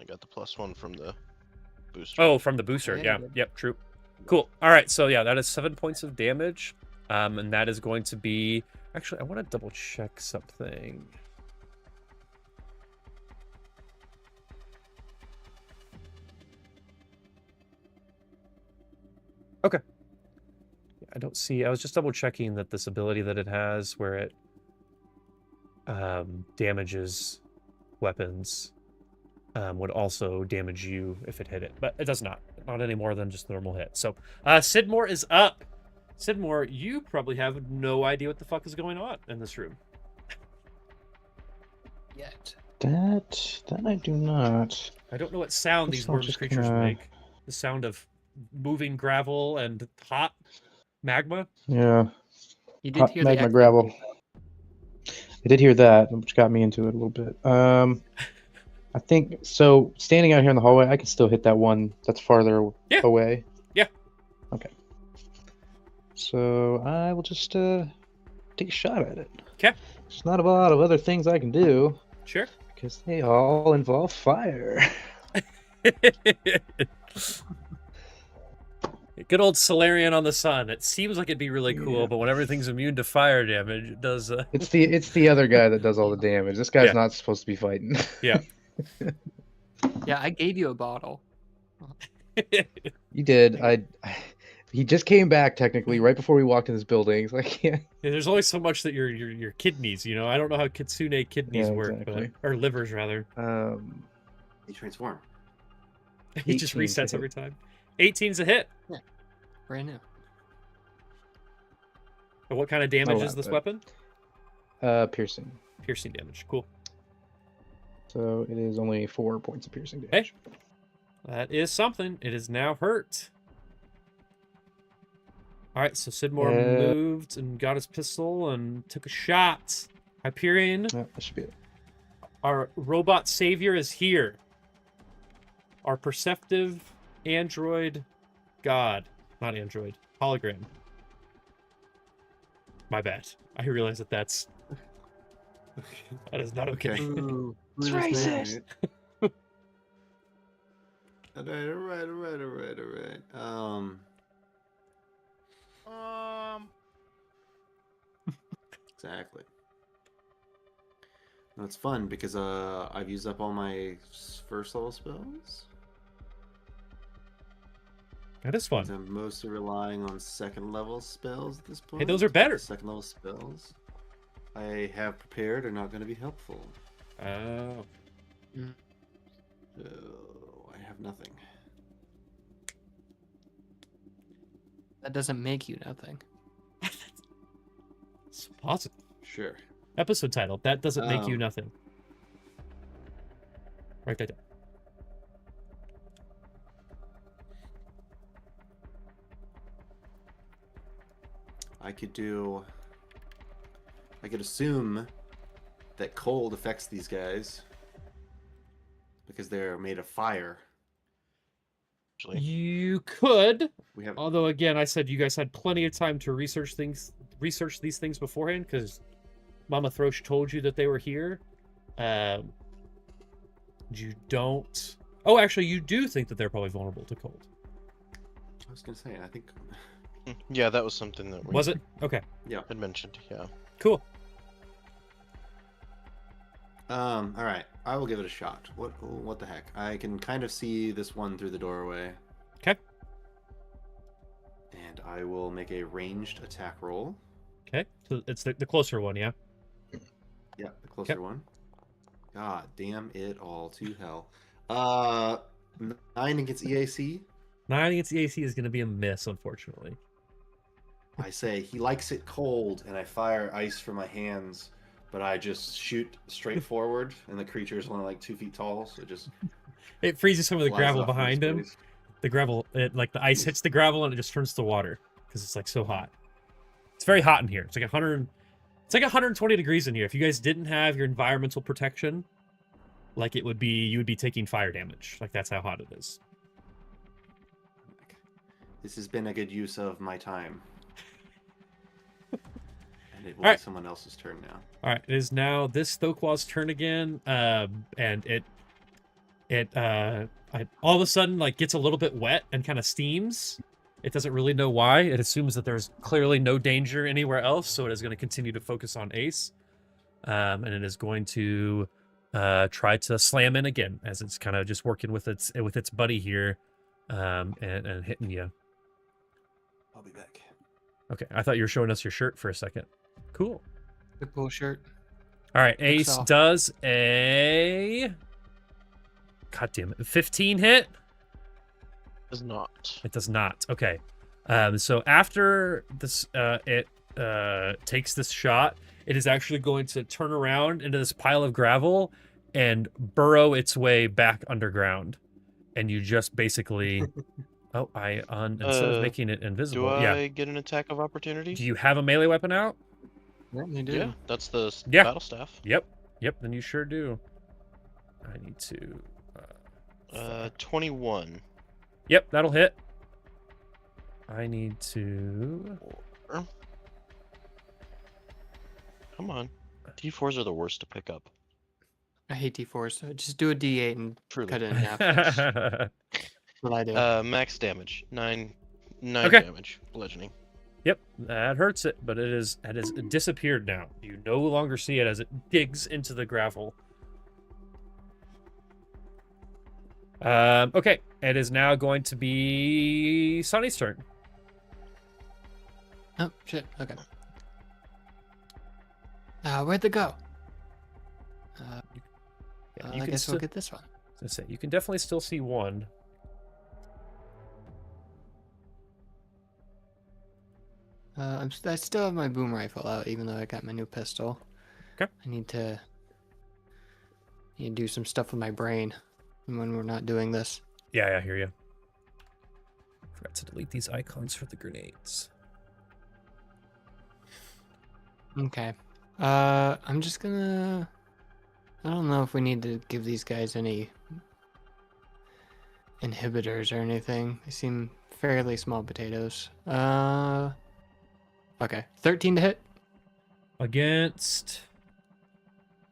got the +1 from the booster. Oh, from the booster. Yeah, Yeah. you did. Yep. True. Cool. All right. So yeah, that is 7 points of damage, and that is going to be. Actually, I want to double check something. Okay. I don't see. I was just double checking that this ability that it has, where it damages weapons, would also damage you if it hit it, but it does not. Not any more than just normal hit. So, Sidmore is up. Sidmore, you probably have no idea what the fuck is going on in this room. Yet. That I do not. I don't know what sound Guess these I'll worms just creatures kinda- make. The sound of moving gravel and hot magma. Yeah, You did hot hear the magma echo. gravel. I did hear that, which got me into it a little bit. I think so. Standing out here in the hallway, I can still hit that one that's farther Yeah. away. Yeah. Okay. So I will just take a shot at it. 'Kay. There's not a lot of other things I can do Sure. because they all involve fire. Good old Solarian on the sun. It seems like it'd be really cool, Yeah. but when everything's immune to fire damage, it does. It's the other guy that does all the damage. This guy's Yeah. not supposed to be fighting. Yeah. Yeah, I gave you a bottle. You did. He just came back technically right before we walked in this building. So I can't. There's only so much that your kidneys, you know. I don't know how kitsune kidneys Yeah, work, exactly. but or livers rather. He transformed. He just 18 to resets hit. every time. 18's a hit. Brand new. And what kind of damage Oh, is this wow. weapon? Piercing. Piercing damage. Cool. So it is only 4 points of piercing damage. That is something. It is now hurt. All right, so Sidmore moved and got his pistol and took a shot. Hyperion, That should be it. our robot savior, is here. Our perceptive android god. Not android. Hologram. My bad. I realize that that is not okay. Ooh, It's who's this man? racist. All right. Exactly. No, it's fun because I've used up all my first level spells. That is fun. I'm mostly relying on second level spells at this point. Hey, those are better. Second level spells I have prepared are not going to be helpful. Oh. So I have nothing. That doesn't make you nothing. It's positive. Sure. Episode title. That doesn't make you Um, nothing. Write that down. I could assume that cold affects these guys because they're made of fire. Actually, You could, We have although again, I said you guys had plenty of time to research these things beforehand because Mama Throsh told you that they were here. You don't. Oh, actually, you do think that they're probably vulnerable to cold. I was gonna say, I think. yeah, that was something that we Was it? Okay, had mentioned. Yeah. cool. All right. I will give it a shot. What the heck? I can kind of see this one through the doorway. Okay. And I will make a ranged attack roll. Okay, so it's the closer one, yeah. Yeah, the closer Okay. one. God damn it all to hell. 9 against EAC. 9 against the AC is going to be a miss, unfortunately. I say he likes it cold, and I fire ice from my hands, but I just shoot straight forward, and the creature is only like 2 feet tall, so it just It freezes some of the flies gravel off into behind him. space. The gravel, like the ice hits the gravel and it just turns to water because it's like so hot. It's very hot in here. It's like 100. It's like 120 degrees in here. If you guys didn't have your environmental protection, like you would be taking fire damage. Like that's how hot it is. This has been a good use of my time. And it will Alright. be someone else's turn now. All right, it is now this Thoqua's turn again, and it all of a sudden like gets a little bit wet and kind of steams. It doesn't really know why. It assumes that there's clearly no danger anywhere else, so it is going to continue to focus on Ace, and it is going to try to slam in again as it's kind of just working with its buddy here, and hitting you. I'll be back. Okay, I thought you were showing us your shirt for a second. Cool. Good cool shirt. All right, Ace off. does a. God damn it, 15 hit. Does not. It does not. Okay. So after this, it takes this shot, it is actually going to turn around into this pile of gravel and burrow its way back underground. And you just basically. Oh, instead of making it Do invisible. I Yeah. get an attack of opportunity? Do you have a melee weapon out? Certainly do. Yeah, that's the Yeah. battle staff. Yep. Yep. Then you sure do. I need to. 21. Yep, that'll hit. I need to. Come on. D4s are the worst to pick up. I hate D4s, so just do a D8 and Truly. cut it in half. That's what I do. Max damage. 9 Okay. damage. Bludgeoning. Yep, that hurts it, but it has disappeared now. You no longer see it as it digs into the gravel. Okay, it is now going to be Sunny's turn. Oh, shit. Okay. Where'd they go? Yeah, I guess we'll get this one. Let's say you can definitely still see one. I still have my boom rifle out, even though I got my new pistol. Okay. I need to do some stuff with my brain when we're not doing this. Yeah, I hear you. Forgot to delete these icons for the grenades. Okay. I'm just gonna... I don't know if we need to give these guys any inhibitors or anything. They seem fairly small potatoes. Okay. 13 to hit. Against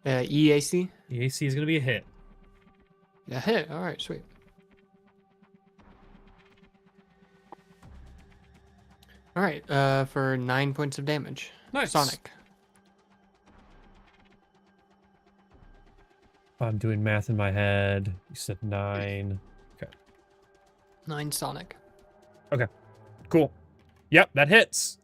EAC. EAC is going to be a hit. Yeah, hit. All right, sweet. All right, for 9 points of damage. Nice. Sonic. I'm doing math in my head. You said 9. 9 Sonic. Cool. Yep, that hits.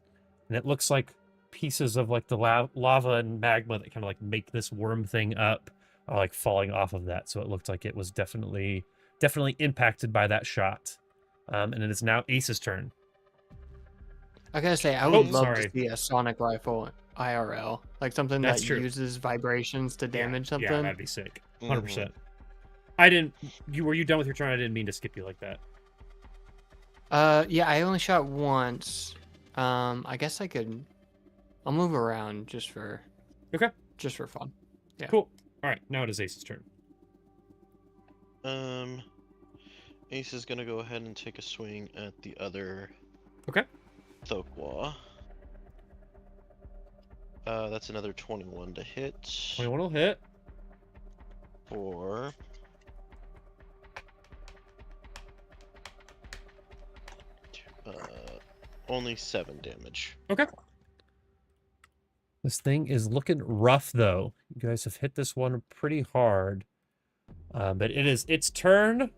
And it looks like pieces of like the lava and magma that kind of like make this worm thing up are like falling off of that. So it looked like it was definitely impacted by that shot. And it is now Ace's turn. I gotta say, I would love sorry. to see a Sonic rifle IRL, like something That's that true. uses vibrations to damage something. Yeah, that'd be sick. 100%. I didn't. Were you done with your turn? I didn't mean to skip you like that. Yeah, I only shot once. I guess I could. I'll move around just for. Okay. Just for fun. Yeah. Cool. All right, now it is Ace's turn. Ace is gonna go ahead and take a swing at the other. Okay. Thokwa. That's another 21 to hit. 21 will hit. For only 7 damage. Okay. This thing is looking rough, though. You guys have hit this one pretty hard. But it is its turn.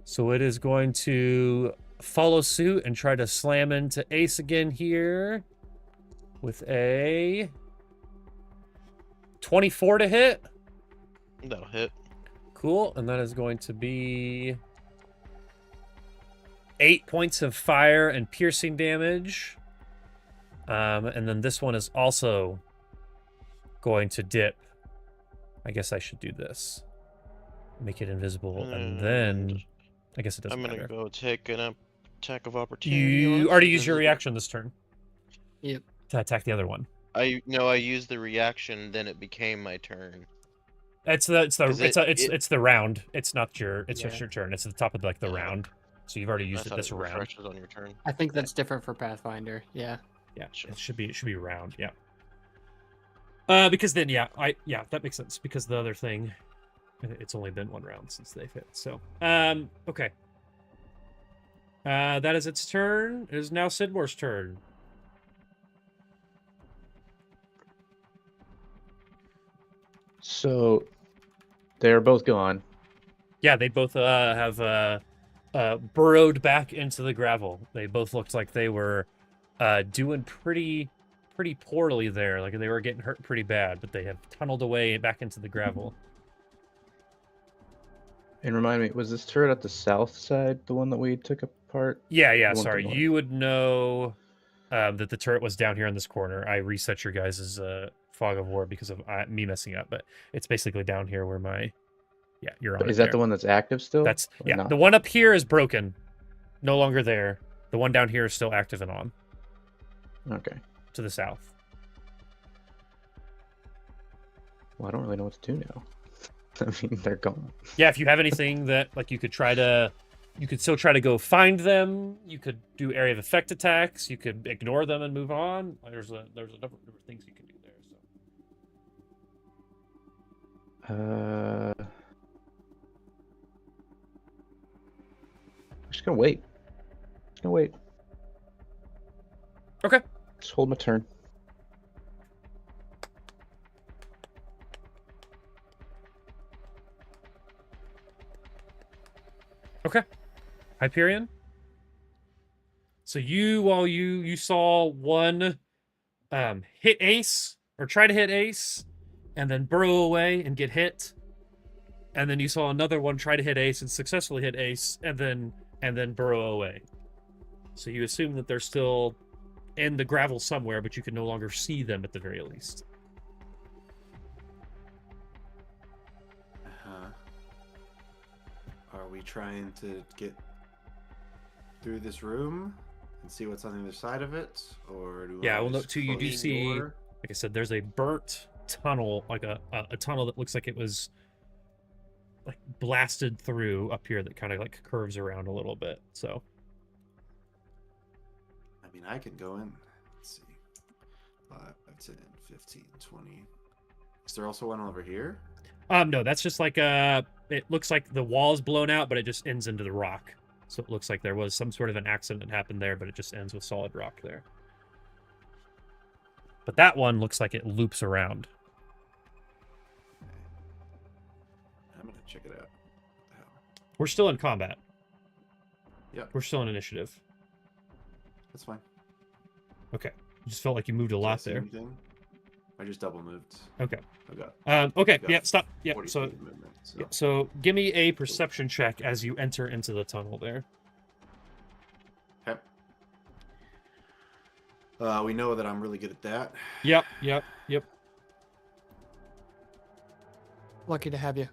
So it is going to follow suit and try to slam into Ace again here. With a 24 to hit. That'll hit. Cool. And that is going to be 8 points of fire and piercing damage. And then this one is also going to dip. I guess I should do this. Make it invisible, and then I guess it doesn't matter. I'm gonna go take an attack of opportunity. You already used your reaction this turn. Yep. To attack the other one. I used the reaction, then it became my turn. It's the round. It's not your just your turn. It's at the top of like the Oh. round. So you've already used I it thought this it round. refreshes on your turn. I think that's different for Pathfinder. Yeah. Yeah, Sure. it should be round. Yeah. Because then that makes sense because the other thing, it's only been one round since they've hit. So okay. That is its turn. It is now Sidmore's turn. So they're both gone. Yeah, they both have burrowed back into the gravel. They both looked like they were doing pretty poorly there. Like they were getting hurt pretty bad, but they have tunneled away back into the gravel. And remind me, was this turret at the south side, the one that we took apart? Yeah. The one to Sorry, the north. you would know that the turret was down here in this corner. I reset your guys' fog of war because of me messing up, but it's basically down here where my you're on. Is that the one that's active still? That's Or not? the one up here is broken, no longer there. The one down here is still active and on. Okay. To the south. Well, I don't really know what to do now. I mean, they're gone. Yeah, if you have anything that like you could still try to go find them. You could do area of effect attacks. You could ignore them and move on. There's a number of different things you can do there. So. I'm just gonna wait. Okay. Just hold my turn. Okay. Hyperion. So while you saw one hit Ace or try to hit Ace and then burrow away and get hit. And then you saw another one try to hit Ace and successfully hit Ace and then burrow away. So you assume that they're still in the gravel somewhere, but you can no longer see them at the very least. Are we trying to get through this room and see what's on the other side of it, or do Yeah, I well, no, just too, you do close the see, door? like I said, there's a burnt tunnel, like a tunnel that looks like it was like blasted through up here that kind of like curves around a little bit. So I mean, I can go in. Let's see. 5, 10, 15, 20. Is there also one over here? no, that's just like it looks like the wall's blown out, but it just ends into the rock. So it looks like there was some sort of an accident that happened there, but it just ends with solid rock there. But that one looks like it loops around. I'm gonna check it out. What the hell? We're still in combat. Yep, We're still in initiative. that's fine. Okay. You just felt like you moved a Did I lot see there. anything? I just double moved. Okay. I got Okay. got Yeah. Stop. Yeah. 40 So feet of movement. So. yeah, so give me a perception check as you enter into the tunnel there. Okay. We know that I'm really good at that. Yep. Lucky to have you.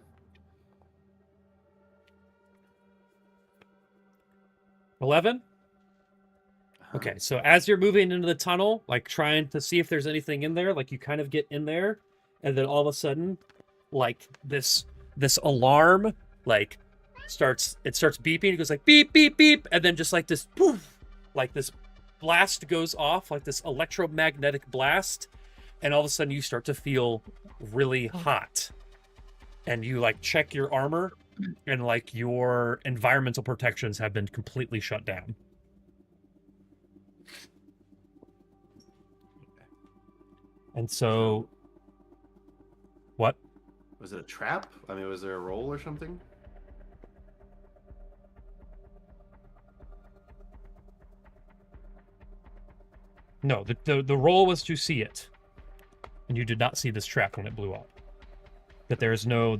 11. Uh-huh. Okay, so as you're moving into the tunnel, like trying to see if there's anything in there, like you kind of get in there, and then all of a sudden, like this alarm like starts beeping. It goes like beep beep beep, and then just like this poof, like this blast goes off, like this electromagnetic blast, and all of a sudden you start to feel really hot, and you like check your armor, and like your environmental protections have been completely shut down. And so, what? Was it a trap? I mean, was there a roll or something? No, the roll was to see it, and you did not see this trap when it blew up. That there's no.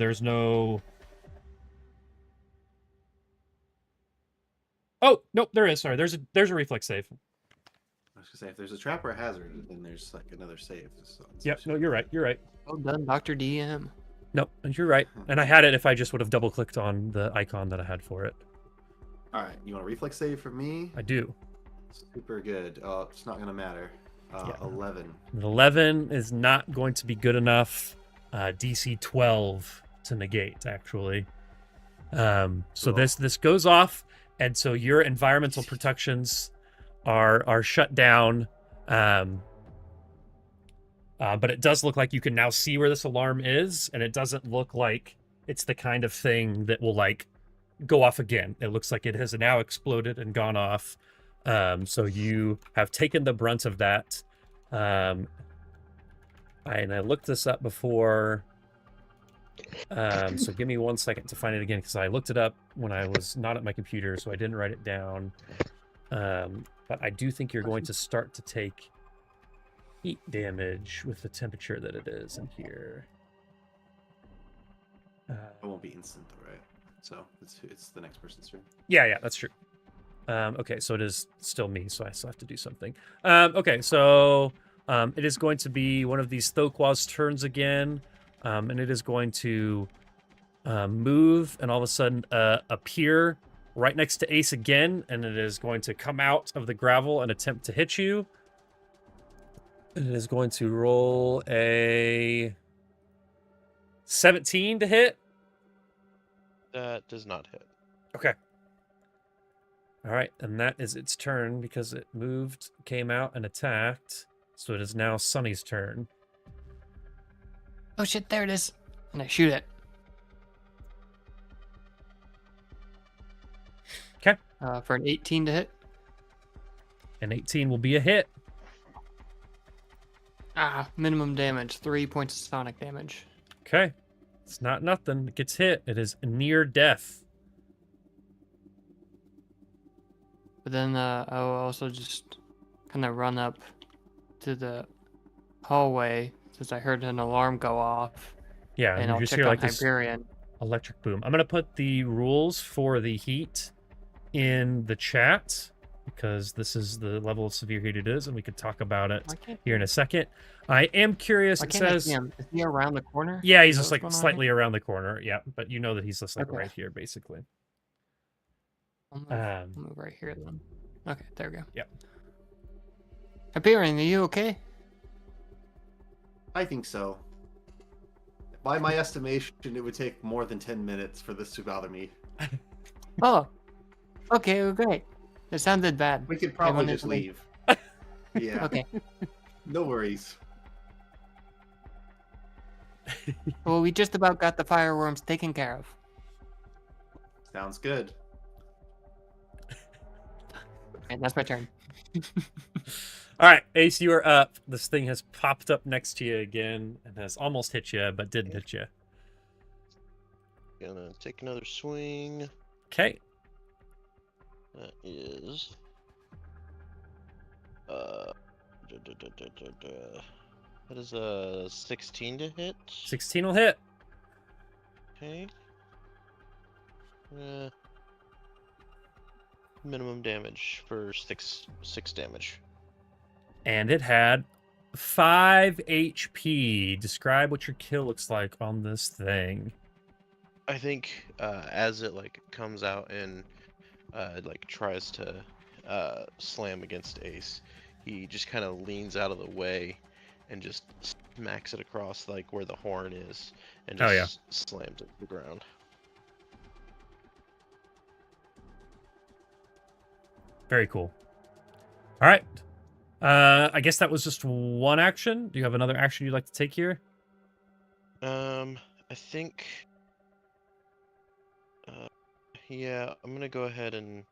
Oh nope, there is. Sorry, there's a reflex save. I was gonna say if there's a trap or a hazard, then there's like another save. So Yep. No, you're right. You're right. Well done, Dr. DM. Nope, you're right. And I had it if I just would have double clicked on the icon that I had for it. All right, you want a reflex save from me? I do. Super good. Oh, it's not gonna matter. Yeah. 11. An 11 is not going to be good enough. DC 12 to negate, actually. So Cool. this goes off, and so your environmental protections are shut down. But it does look like you can now see where this alarm is, and it doesn't look like it's the kind of thing that will like go off again. It looks like it has now exploded and gone off. So you have taken the brunt of that. And I looked this up before. So give me 1 second to find it again, because I looked it up when I was not at my computer, so I didn't write it down. But I do think you're going to start to take heat damage with the temperature that it is in here. It won't be instant though, right? So it's the next person's turn. Yeah, that's true. Okay, so it is still me, so I still have to do something. Okay, so it is going to be one of these Thoqua's turns again, and it is going to move and all of a sudden appear right next to Ace again, and it is going to come out of the gravel and attempt to hit you. It is going to roll a 17 to hit. That does not hit. Okay. All right, and that is its turn because it moved, came out, and attacked. So it is now Sunny's turn. Oh shit, there it is. And I shoot it. Okay. For an 18 to hit. An 18 will be a hit. Minimum damage, 3 points of sonic damage. Okay. It's not nothing. It gets hit. It is near death. But then I'll also just kind of run up to the hallway since I heard an alarm go off. Yeah, And you I'll just check hear on like this Hyperion. electric boom. I'm going to put the rules for the heat in the chat. because this is the level of severe heat it is, and we could talk about it Why can't here in a second. I am curious. Why It can't I says, see him? Is he around the corner? yeah, he's Is that just what's like going on slightly here? around the corner. Yeah, but you know that he's just like Okay. right here, basically. I'll move right here then. Okay, there we go. Yep. Hyperion, are you okay? I think so. By my estimation, it would take more than 10 minutes for this to bother me. Oh, okay, well, great. It sounded bad. We could probably wanted just to leave. leave. Yeah, Okay. no worries. Well, we just about got the fireworms taken care of. Sounds good. And that's my turn. All right, Ace, you are up. This thing has popped up next to you again and has almost hit you, but didn't hit you. Gonna take another swing. Okay. That is. That is a 16 to hit. 16 will hit. Okay. Minimum damage for six damage. And it had 5 HP. Describe what your kill looks like on this thing. I think as it like comes out and like tries to slam against Ace, he just kind of leans out of the way and just smacks it across like where the horn is and just Oh, yeah. slams it to the ground. Very cool. All right. I guess that was just one action. Do you have another action you'd like to take here? I think yeah, I'm gonna go ahead and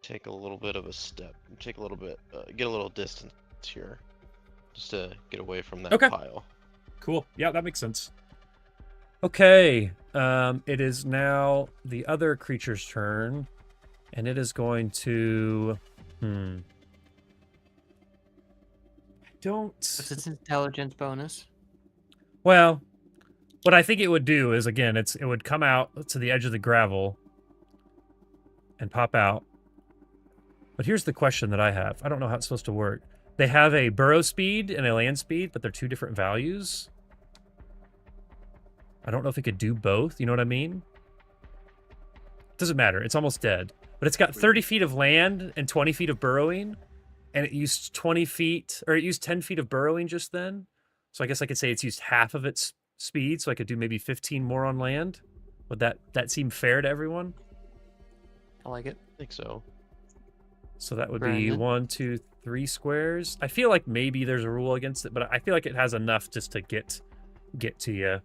take a little bit of a step, take a little bit, get a little distance here, just to get away from that Okay. pile. Cool. Yeah, that makes sense. Okay. It is now the other creature's turn, and it is going to. I don't. What's its intelligence bonus? Well, what I think it would do is, again, it would come out to the edge of the gravel and pop out. But here's the question that I have. I don't know how it's supposed to work. They have a burrow speed and a land speed, but they're two different values. I don't know if it could do both. You know what I mean? Doesn't matter. It's almost dead. But it's got 30 feet of land and 20 feet of burrowing. And it used 20 feet, or it used 10 feet of burrowing just then. So I guess I could say it's used half of its speed, so I could do maybe 15 more on land. Would that seem fair to everyone? I like it. I think so. So that would be Brandon? 1, 2, 3 squares. I feel like maybe there's a rule against it, but I feel like it has enough just to get to you.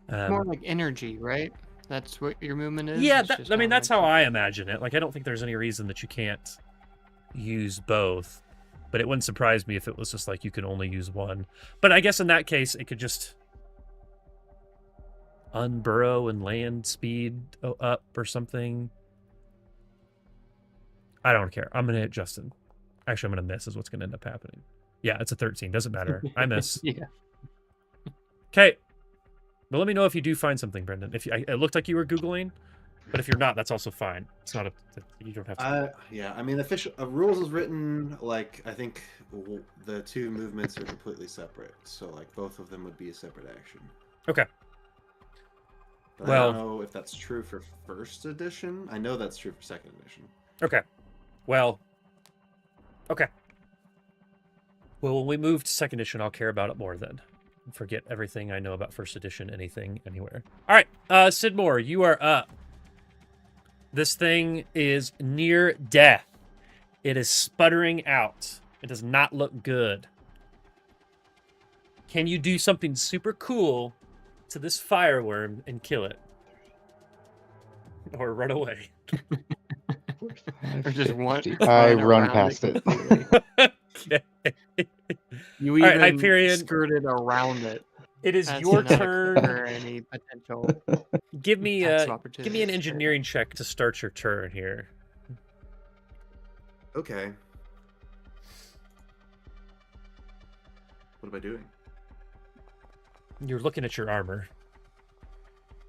More like energy, right? That's what your movement is? Yeah, It's just I mean, not that's like- how I imagine it. Like, I don't think there's any reason that you can't use both. But it wouldn't surprise me if it was just like you can only use one. But I guess in that case, it could just unburrow and land speed up or something. I don't care. I'm going to hit Justin. Actually, I'm going to miss is what's going to end up happening. Yeah, it's a 13. Doesn't matter. I miss. Yeah. Okay. But let me know if you do find something, Brendan. If it looked like you were Googling, but if you're not, that's also fine. It's not you don't have to. Yeah, I mean, official rules is written like I think the two movements are completely separate, so like both of them would be a separate action. Okay. But Well- I don't know if that's true for first edition. I know that's true for second edition. Okay. Well. Okay. Well, when we move to second edition, I'll care about it more then. Forget everything I know about first edition, anything, anywhere. All right, Sidmore, you are up. This thing is near death. It is sputtering out. It does not look good. Can you do something super cool to this fireworm and kill it? Or run away? Or just one. I run around past it. completely. Okay. You All right, even Hyperion. skirted around it. It is That's your not turn. For any potential. Give me attacks of give me an opportunity. engineering check to start your turn here. Okay. What am I doing? You're looking at your armor.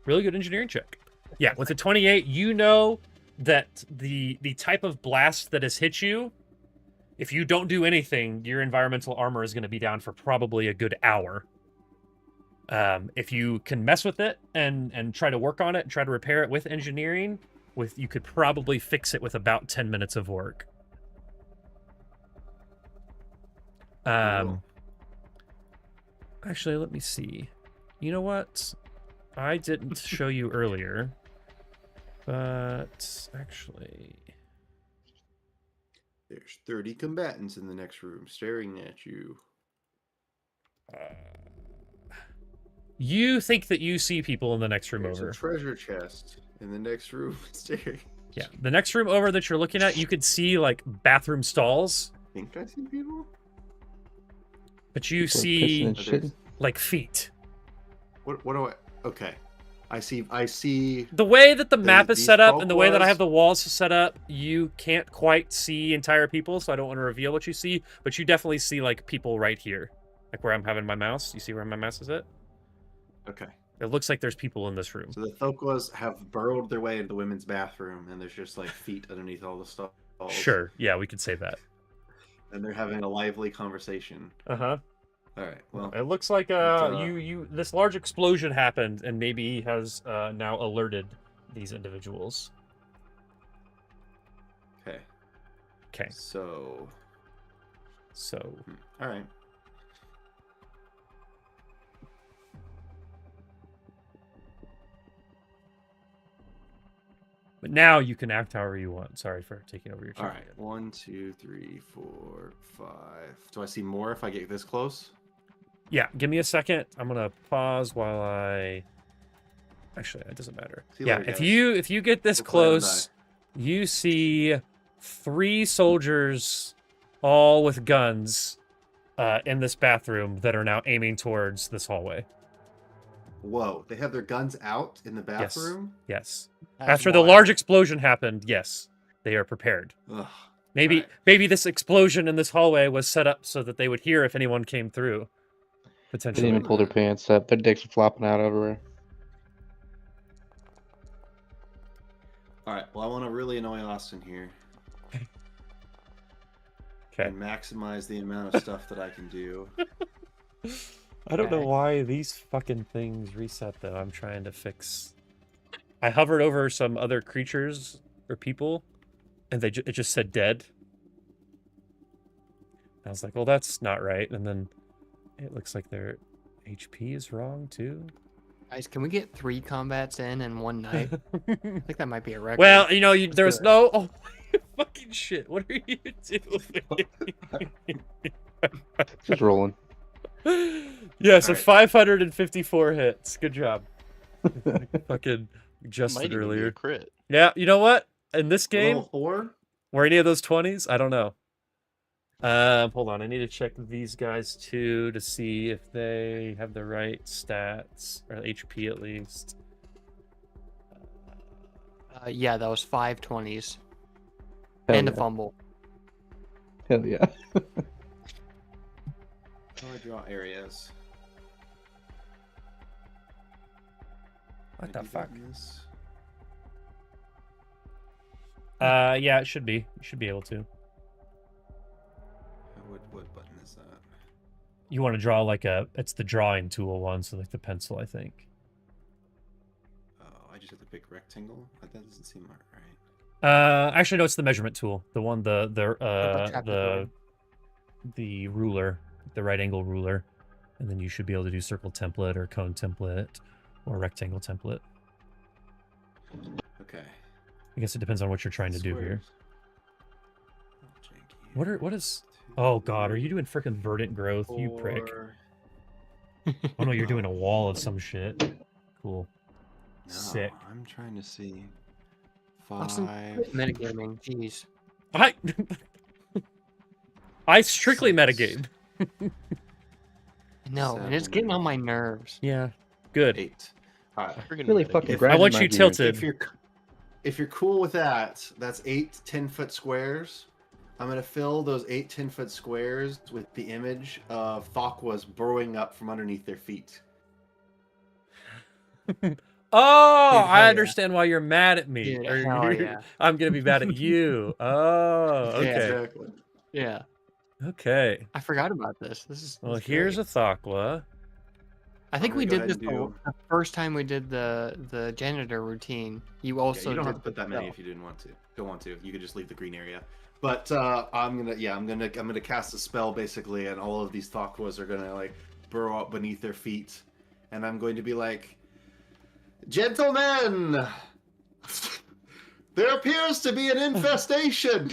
Really good engineering check. Yeah, with a 28, you know that the type of blast that has hit you, if you don't do anything, your environmental armor is going to be down for probably a good hour. If you can mess with it and try to work on it and try to repair it with engineering, you could probably fix it with about 10 minutes of work. Cool. Actually, let me see. You know what? I didn't show you earlier, but actually, There's 30 combatants in the next room staring at you. you think that you see people in the next room There's over. a treasure chest in the next room staring. Yeah, the next room over that you're looking at, you could see like bathroom stalls, I think I see people. but you People are pissing see and shitting. like feet. What do I? Okay, I see. The way that the map is these set up folk and the way that I was- have the walls set up, you can't quite see entire people, so I don't want to reveal what you see, but you definitely see like people right here. Like where I'm having my mouse. You see where my mouse is at? Okay, It looks like there's people in this room. so the Thokwas have burrowed their way into the women's bathroom, and there's just like feet underneath all the stalls. Sure, yeah, we could say that. And they're having a lively conversation. Uh-huh. All right, well, It looks like this large explosion happened and maybe has now alerted these individuals. okay. Okay. So, all right. But now you can act however you want. Sorry for taking over your All turn. right. 1, 2, 3, 4, 5. Do I see more if I get this close? Yeah, give me a second. I'm gonna pause while I. Actually, it doesn't matter. See you Yeah, later, if guys. you get this We'll play on close, you see 3 soldiers, all with guns, in this bathroom that are now aiming towards this hallway. Whoa! They have their guns out in the bathroom. Yes. That's After the wild. large explosion happened, yes, they are prepared. Ugh. Maybe Alright. maybe this explosion in this hallway was set up so that they would hear if anyone came through. They didn't Potentially. even pull their pants up. Their dicks are flopping out everywhere. All right. Well, I want to really annoy Austin here Okay. and maximize the amount of stuff that I can do. I don't know Okay. why these fucking things reset though. I'm trying to fix. I hovered over some other creatures or people, and it just said dead. I was like, well, that's not right. And then it looks like their HP is wrong too. Guys, can we get 3 combats in one night? I think that might be a record. Well, you know, Let's there's do it. no. Oh, fucking shit! What are you doing? Just rolling. Yeah, so Alright. 554 hits. Good job. Fucking Might adjusted even be a earlier. crit. Yeah, you know what? In this game, Level 4. were any of those 20s? I don't know. Hold on. I need to check these guys too to see if they have the right stats or HP at least. Yeah, that was 5 20s. Hell And a yeah. fumble. Hell yeah. How do I draw areas? What Can I the do that fuck? in this? Yeah, it should be. You should be able to. What button is that? You want to draw like it's the drawing tool one, so like the pencil, I think. Oh, I just have to pick rectangle. That doesn't seem right. Actually, no, it's the measurement tool. The one, chapter the ruler, the right angle ruler, and then you should be able to do circle template or cone template or rectangle template. Okay. I guess it depends on what you're trying to do here. Squares. What is? Oh God, are you doing freaking verdant growth? You prick! Oh no, you're doing a wall of some shit. Cool. No, Sick. I'm trying to see. Austin, 5. quit metagaming. Jeez. I strictly 6. metagame. No, and it's getting on my nerves. Yeah, good. 8. All right. Friggin' Really metagame. fucking If- grinding I want my you gears. tilted. If you're cool with that, that's 8 10-foot squares. I'm gonna fill those 8 10-foot squares with the image of Thokwas burrowing up from underneath their feet. Oh, Dude, hell I yeah. understand why you're mad at me. Dude, Or hell yeah. I'm gonna be mad at you. Oh, Yeah. okay. Exactly. Yeah. Okay. I forgot about this. This is Well, this is here's great. a Thakla. I think I'm we gonna did go this ahead and the first time we did the janitor routine. You Yeah, also you don't did have to put that many if you didn't want to. Don't want to. You could just leave the green area. But I'm gonna cast a spell basically, and all of these Thakwas are gonna like burrow up beneath their feet, and I'm going to be like, gentlemen, there appears to be an infestation.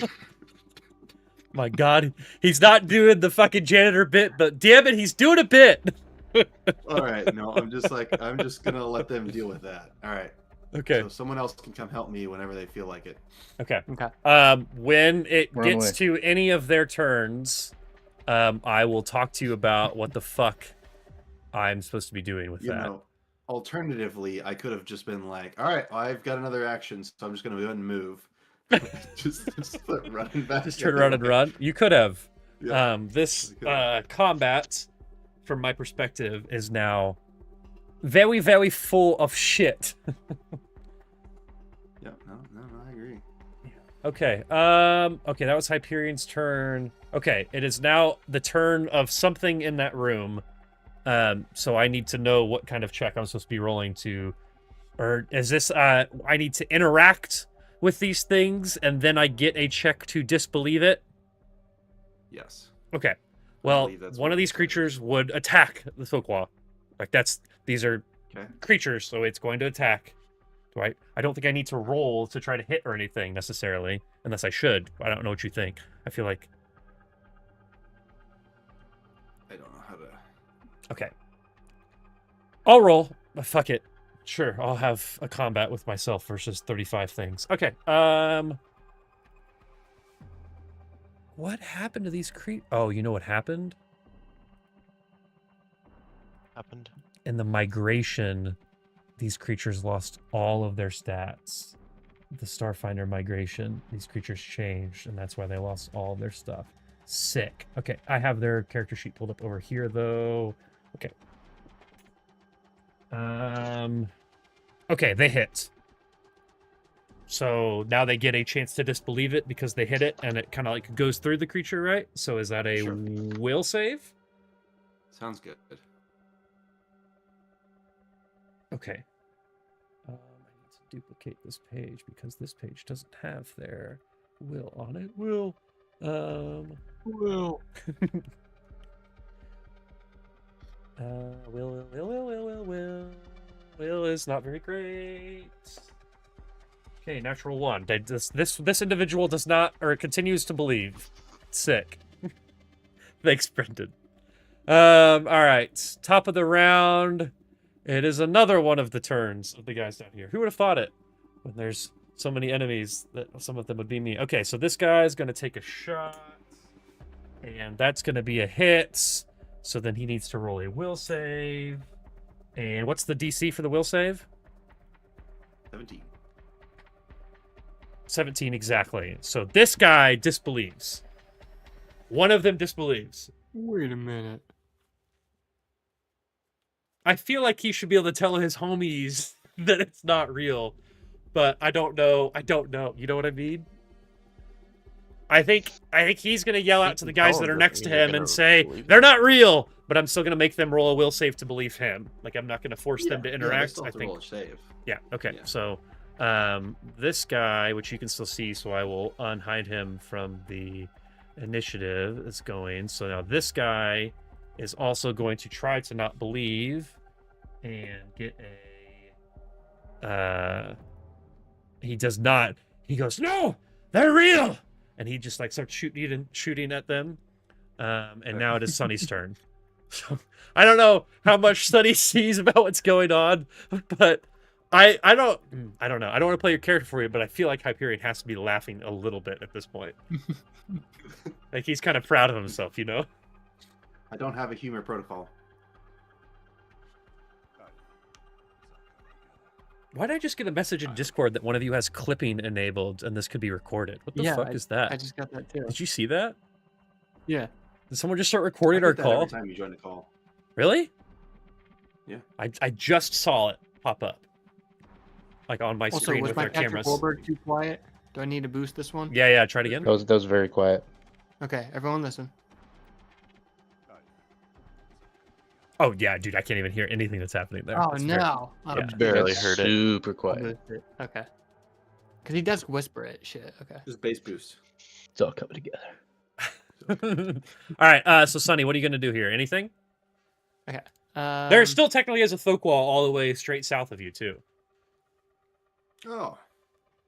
My God, he's not doing the fucking janitor bit, but damn it, he's doing a bit. All right, no, I'm just gonna let them deal with that. All right. Okay. So someone else can come help me whenever they feel like it. Okay. Okay. When it We're on the gets way. to any of their turns, I will talk to you about what the fuck I'm supposed to be doing with You that. know, alternatively, I could have just been like, all right, I've got another action, so I'm just gonna go ahead and move. just start running back. Just turn around and anyway. run. You could have. Yeah. This You could combat, from my perspective, is now very, very full of shit. Yeah. No, I agree. Okay. Okay, that was Hyperion's turn. Okay, it is now the turn of something in that room. So I need to know what kind of check I'm supposed to be rolling to, or is this? I need to interact with these things, and then I get a check to disbelieve it. Yes. Okay. Well, believe that's one what of it these says. creatures would attack the Thokwa. Like these are Okay. creatures, so it's going to attack. Right? I don't think I need to roll to try to hit or anything necessarily, unless I should. I don't know what you think. I feel like I don't know how to. okay. I'll roll. Fuck it. Sure, I'll have a combat with myself versus 35 things. Okay. What happened to these creatures? Oh, you know what happened? Happened. In the migration, these creatures lost all of their stats. The Starfinder migration, these creatures changed, and that's why they lost all of their stuff. Sick. Okay, I have their character sheet pulled up over here, though. Okay. Okay, they hit. So now they get a chance to disbelieve it because they hit it, and it kind of like goes through the creature, right? So is that a Sure. will save? Sounds good. Okay. I need to duplicate this page because this page doesn't have their will on it. Will. Will. Will. Will is not very great. Okay, natural one. This individual does not, or continues to believe. Sick. Thanks, Brendan. All right. Top of the round. It is another one of the turns of the guys down here. Who would have thought it? When there's so many enemies that some of them would be me. Okay, so this guy's gonna take a shot. And that's gonna be a hit. So then he needs to roll a will save. And what's the DC for the will save? 17. 17 exactly. So this guy disbelieves. One of them disbelieves. Wait a minute. I feel like he should be able to tell his homies that it's not real, but I don't know. You know what I mean? I think he's gonna yell out to the guys that are next to him and say they're not real, but I'm still gonna make them roll a will save to believe him. Like I'm not gonna force them to interact. I I think. roll a save. Yeah. Okay. Yeah. So, this guy, which you can still see, so I will unhide him from the initiative, is going. So now this guy is also going to try to not believe and get a. He does not. He goes, no, they're real, and he just like starts shooting at them. And now it is Sunny's turn. So I don't know how much Sunny sees about what's going on, but. I don't know. I don't want to play your character for you, but I feel like Hyperion has to be laughing a little bit at this point. Like he's kind of proud of himself, you know? I don't have a humor protocol. Why did I just get a message in Discord that one of you has clipping enabled and this could be recorded? What the fuck is that? I just got that too. Did you see that? Yeah. Did someone just start recording I our get that call? every time you join a call. Really? Yeah. I just saw it pop up. like on my Also, screen was with my our Patrick cameras. Wahlberg too quiet? Do I need to boost this one? Yeah, try it again. That was very quiet. Okay, everyone listen. Oh yeah, dude, I can't even hear anything that's happening there. Oh It's no! yeah. Oh, Barely That's heard it. super I'll quiet. boost it. Okay. Because he does whisper it. Shit. Okay. Just bass boost. It's all coming together. All right, so Sonny, what are you gonna do here? Anything? Okay. There still technically is a Thokwa all the way straight south of you too. Oh,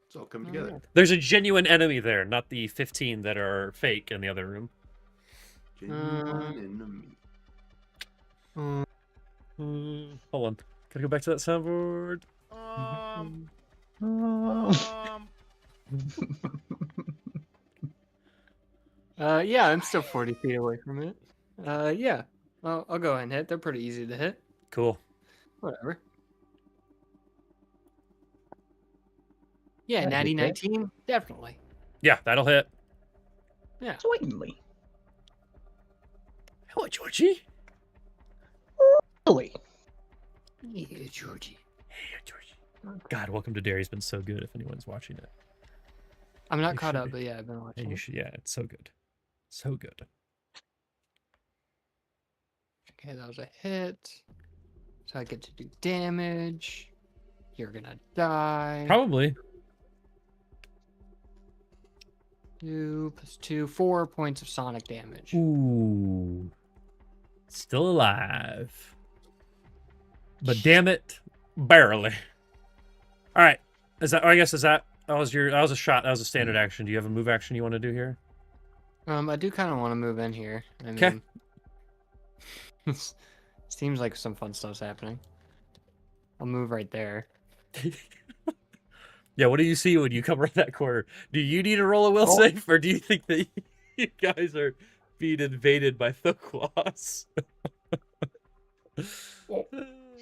it's all coming together. There's a genuine enemy there, not the 15 that are fake in the other room. Genuine enemy. Hold on, gotta go back to that soundboard. Yeah, I'm still 40 feet away from it. Yeah. Well, I'll go ahead and hit. They're pretty easy to hit. Cool. Whatever. Yeah, That'd natty hit that. 19, definitely. Yeah, that'll hit. Yeah. Certainly. Hello, Georgie. Really? Yeah, Georgie. Hey, Georgie. God, Welcome to Derry's been so good. If anyone's watching it, I'm not You caught should up, be. but yeah, I've been hey, watching. you it. should. Yeah, it's so good, so good. Okay, that was a hit. So I get to do damage. You're gonna die. Probably. 2 + 2, 4 points of sonic damage. Ooh, still alive. But damn it, barely. All right, is that? I guess is that. That was a shot. That was a standard action. Do you have a move action you want to do here? I do kind of want to move in here. I Okay. mean, seems like some fun stuff's happening. I'll move right there. Yeah, what do you see when you come around that corner? Do you need to roll a will Oh. save, or do you think that you guys are being invaded by Thokwas?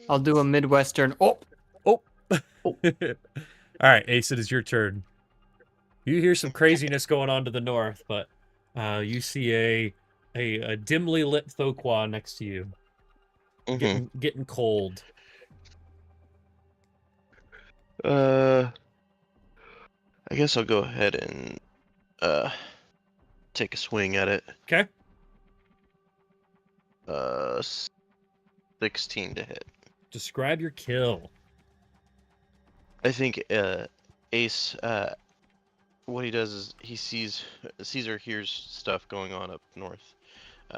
I'll do a Midwestern. Oh, All right, Ace, it is your turn. You hear some craziness going on to the north, but you see a dimly lit Thokwa next to you, getting cold. I guess I'll go ahead and take a swing at it. Okay. 16 to hit. Describe your kill. I think Ace, what he does is he sees or hears stuff going on up north.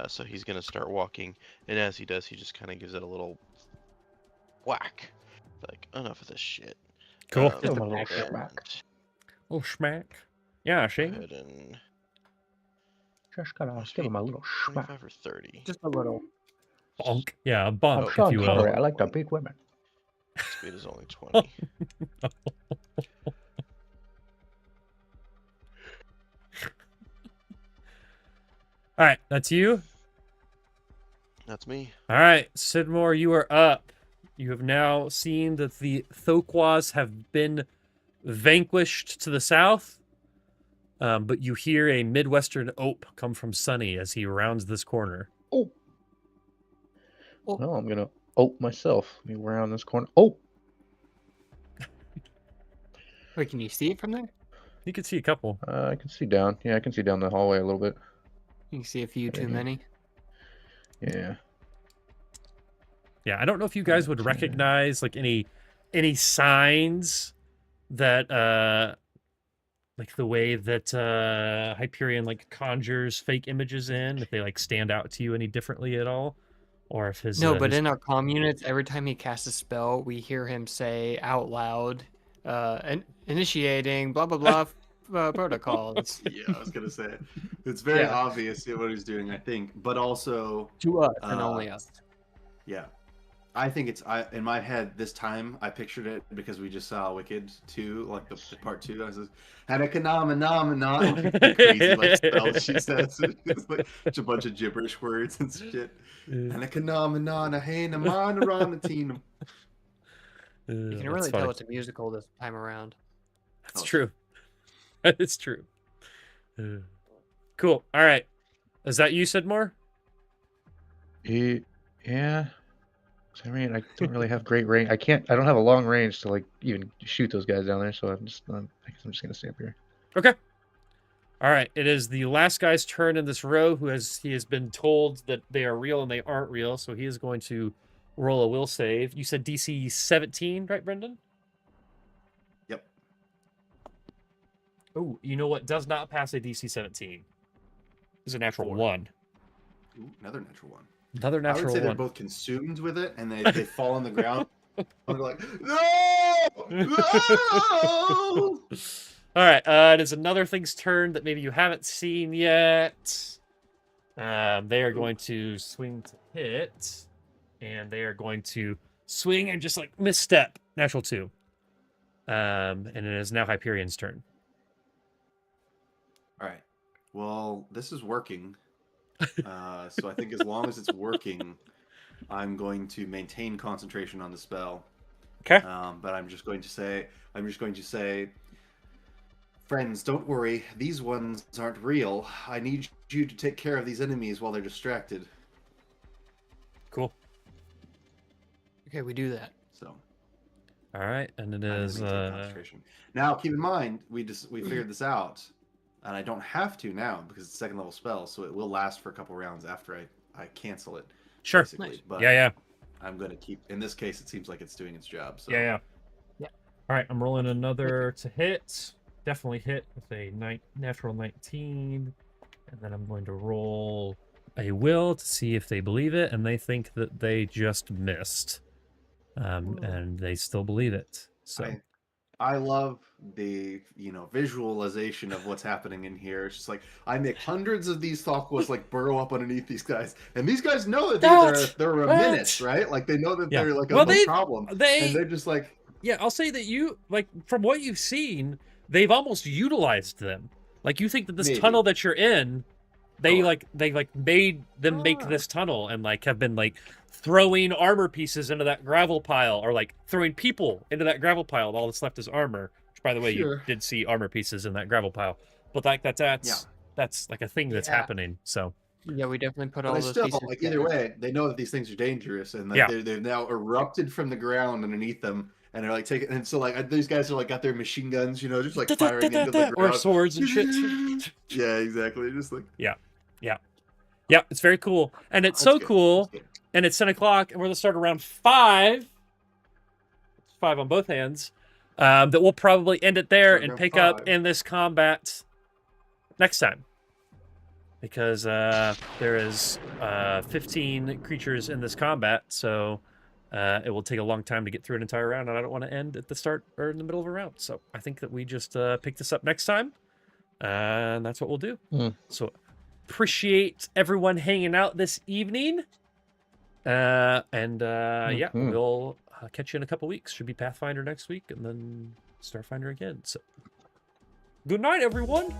So he's gonna start walking, and as he does, he just kind of gives it a little whack. Like, enough of this shit. Cool. Just a Give him a little back smack. Oh, schmack. Yeah, Go Shane. ahead and Just gotta give him a little smack. 25 or 30. just a little. Bonk. Yeah, a I'm bonk, if Sean you will. Connery. I like to beat women. Speed is only 20. All right, that's you. That's me. All right, Sidmore, you are up. You have now seen that the Thokwas have been vanquished to the south, but you hear a Midwestern ope come from Sunny as he rounds this corner. Oh. No, I'm gonna myself. Let me around this corner. Oh. Wait, can you see it from there? You can see a couple. I can see down. Yeah, I can see down the hallway a little bit. You can see a few too Mhm. many. Yeah. Yeah, I don't know if you guys would Okay. recognize like any signs that like the way that Hyperion like conjures fake images in, if they like stand out to you any differently at all, or if his No, but his- in our comm units, every time he casts a spell, we hear him say out loud, initiating blah blah blah protocols Yeah, I was gonna say it's very Yeah. obvious what he's doing. I think, but also, to us and only us. yeah, I think it's in my head this time. I pictured it because we just saw Wicked 2, like the part 2. I was had a phenomenon, crazy like spells she says. It's like just a bunch of gibberish words and shit. And a phenomenon, a hand, a man around the team. You can really tell it's a musical this time around. That's true. It's true. Cool. All right. Is that you, Sidmore? Yeah. I mean, I don't really have great range. I don't have a long range to like even shoot those guys down there. So I guess I'm just gonna stay up here. Okay. All right. It is the last guy's turn in this row he has been told that they are real and they aren't real. So he is going to roll a will save. You said DC 17, right, Brendan? Yep. Oh, you know what does not pass a DC 17? Is a natural 4. 1. Ooh, another natural 1. Another I would natural say they're 1. both consumed with it, and they fall on the ground. And they're like, no, no. All right. It is another thing's turn that maybe you haven't seen yet. They are going to swing to hit, and they are going to swing and just like misstep. Natural 2. And it is now Hyperion's turn. All right. Well, this is working. So I think as long as it's working, I'm going to maintain concentration on the spell. Okay. But I'm just going to say, friends, don't worry. These ones aren't real. I need you to take care of these enemies while they're distracted. Cool. Okay, we do that. So. All right, and it I'm gonna is. maintain concentration. Now, keep in mind, we figured this out, and I don't have to now because it's a 2nd level spell, so it will last for a couple rounds after I cancel it. Sure. Basically. Nice. But Yeah. I'm going to keep. In this case, it seems like it's doing its job. So. Yeah. Yeah. All right, I'm rolling another to hit. Definitely hit with a natural 19, and then I'm going to roll a will to see if they believe it, and they think that they just missed, and they still believe it. So. I love the visualization of what's happening in here. It's just like I make hundreds of these Thokwas like burrow up underneath these guys, and these guys know that they're a menace, right? Like they know that they're like a problem, and they're just like I'll say that you like from what you've seen, they've almost utilized them. Like you think that this tunnel that you're in, they made them make this tunnel and like have been like throwing armor pieces into that gravel pile or like throwing people into that gravel pile. All that's left is armor. Which, by the way, you did see armor pieces in that gravel pile. But like that's like a thing that's happening. So yeah, we definitely put all but those still, pieces like together. either way, they know that these things are dangerous and that they've now erupted from the ground underneath them. And they're like taking, and so like these guys are like got their machine guns, just like firing into the ground, or swords and shit. Yeah, exactly. Just like yeah, it's very cool, and it's so cool. And it's 10 o'clock, and we're gonna start around 5. It's 5 on both hands. That we'll probably end it there and pick up in this combat next time, because there is 15 creatures in this combat, so. It will take a long time to get through an entire round, and I don't want to end at the start or in the middle of a round. So I think that we just pick this up next time, and that's what we'll do. So appreciate everyone hanging out this evening, yeah, we'll catch you in a couple weeks. Should be Pathfinder next week, and then Starfinder again. So good night, everyone.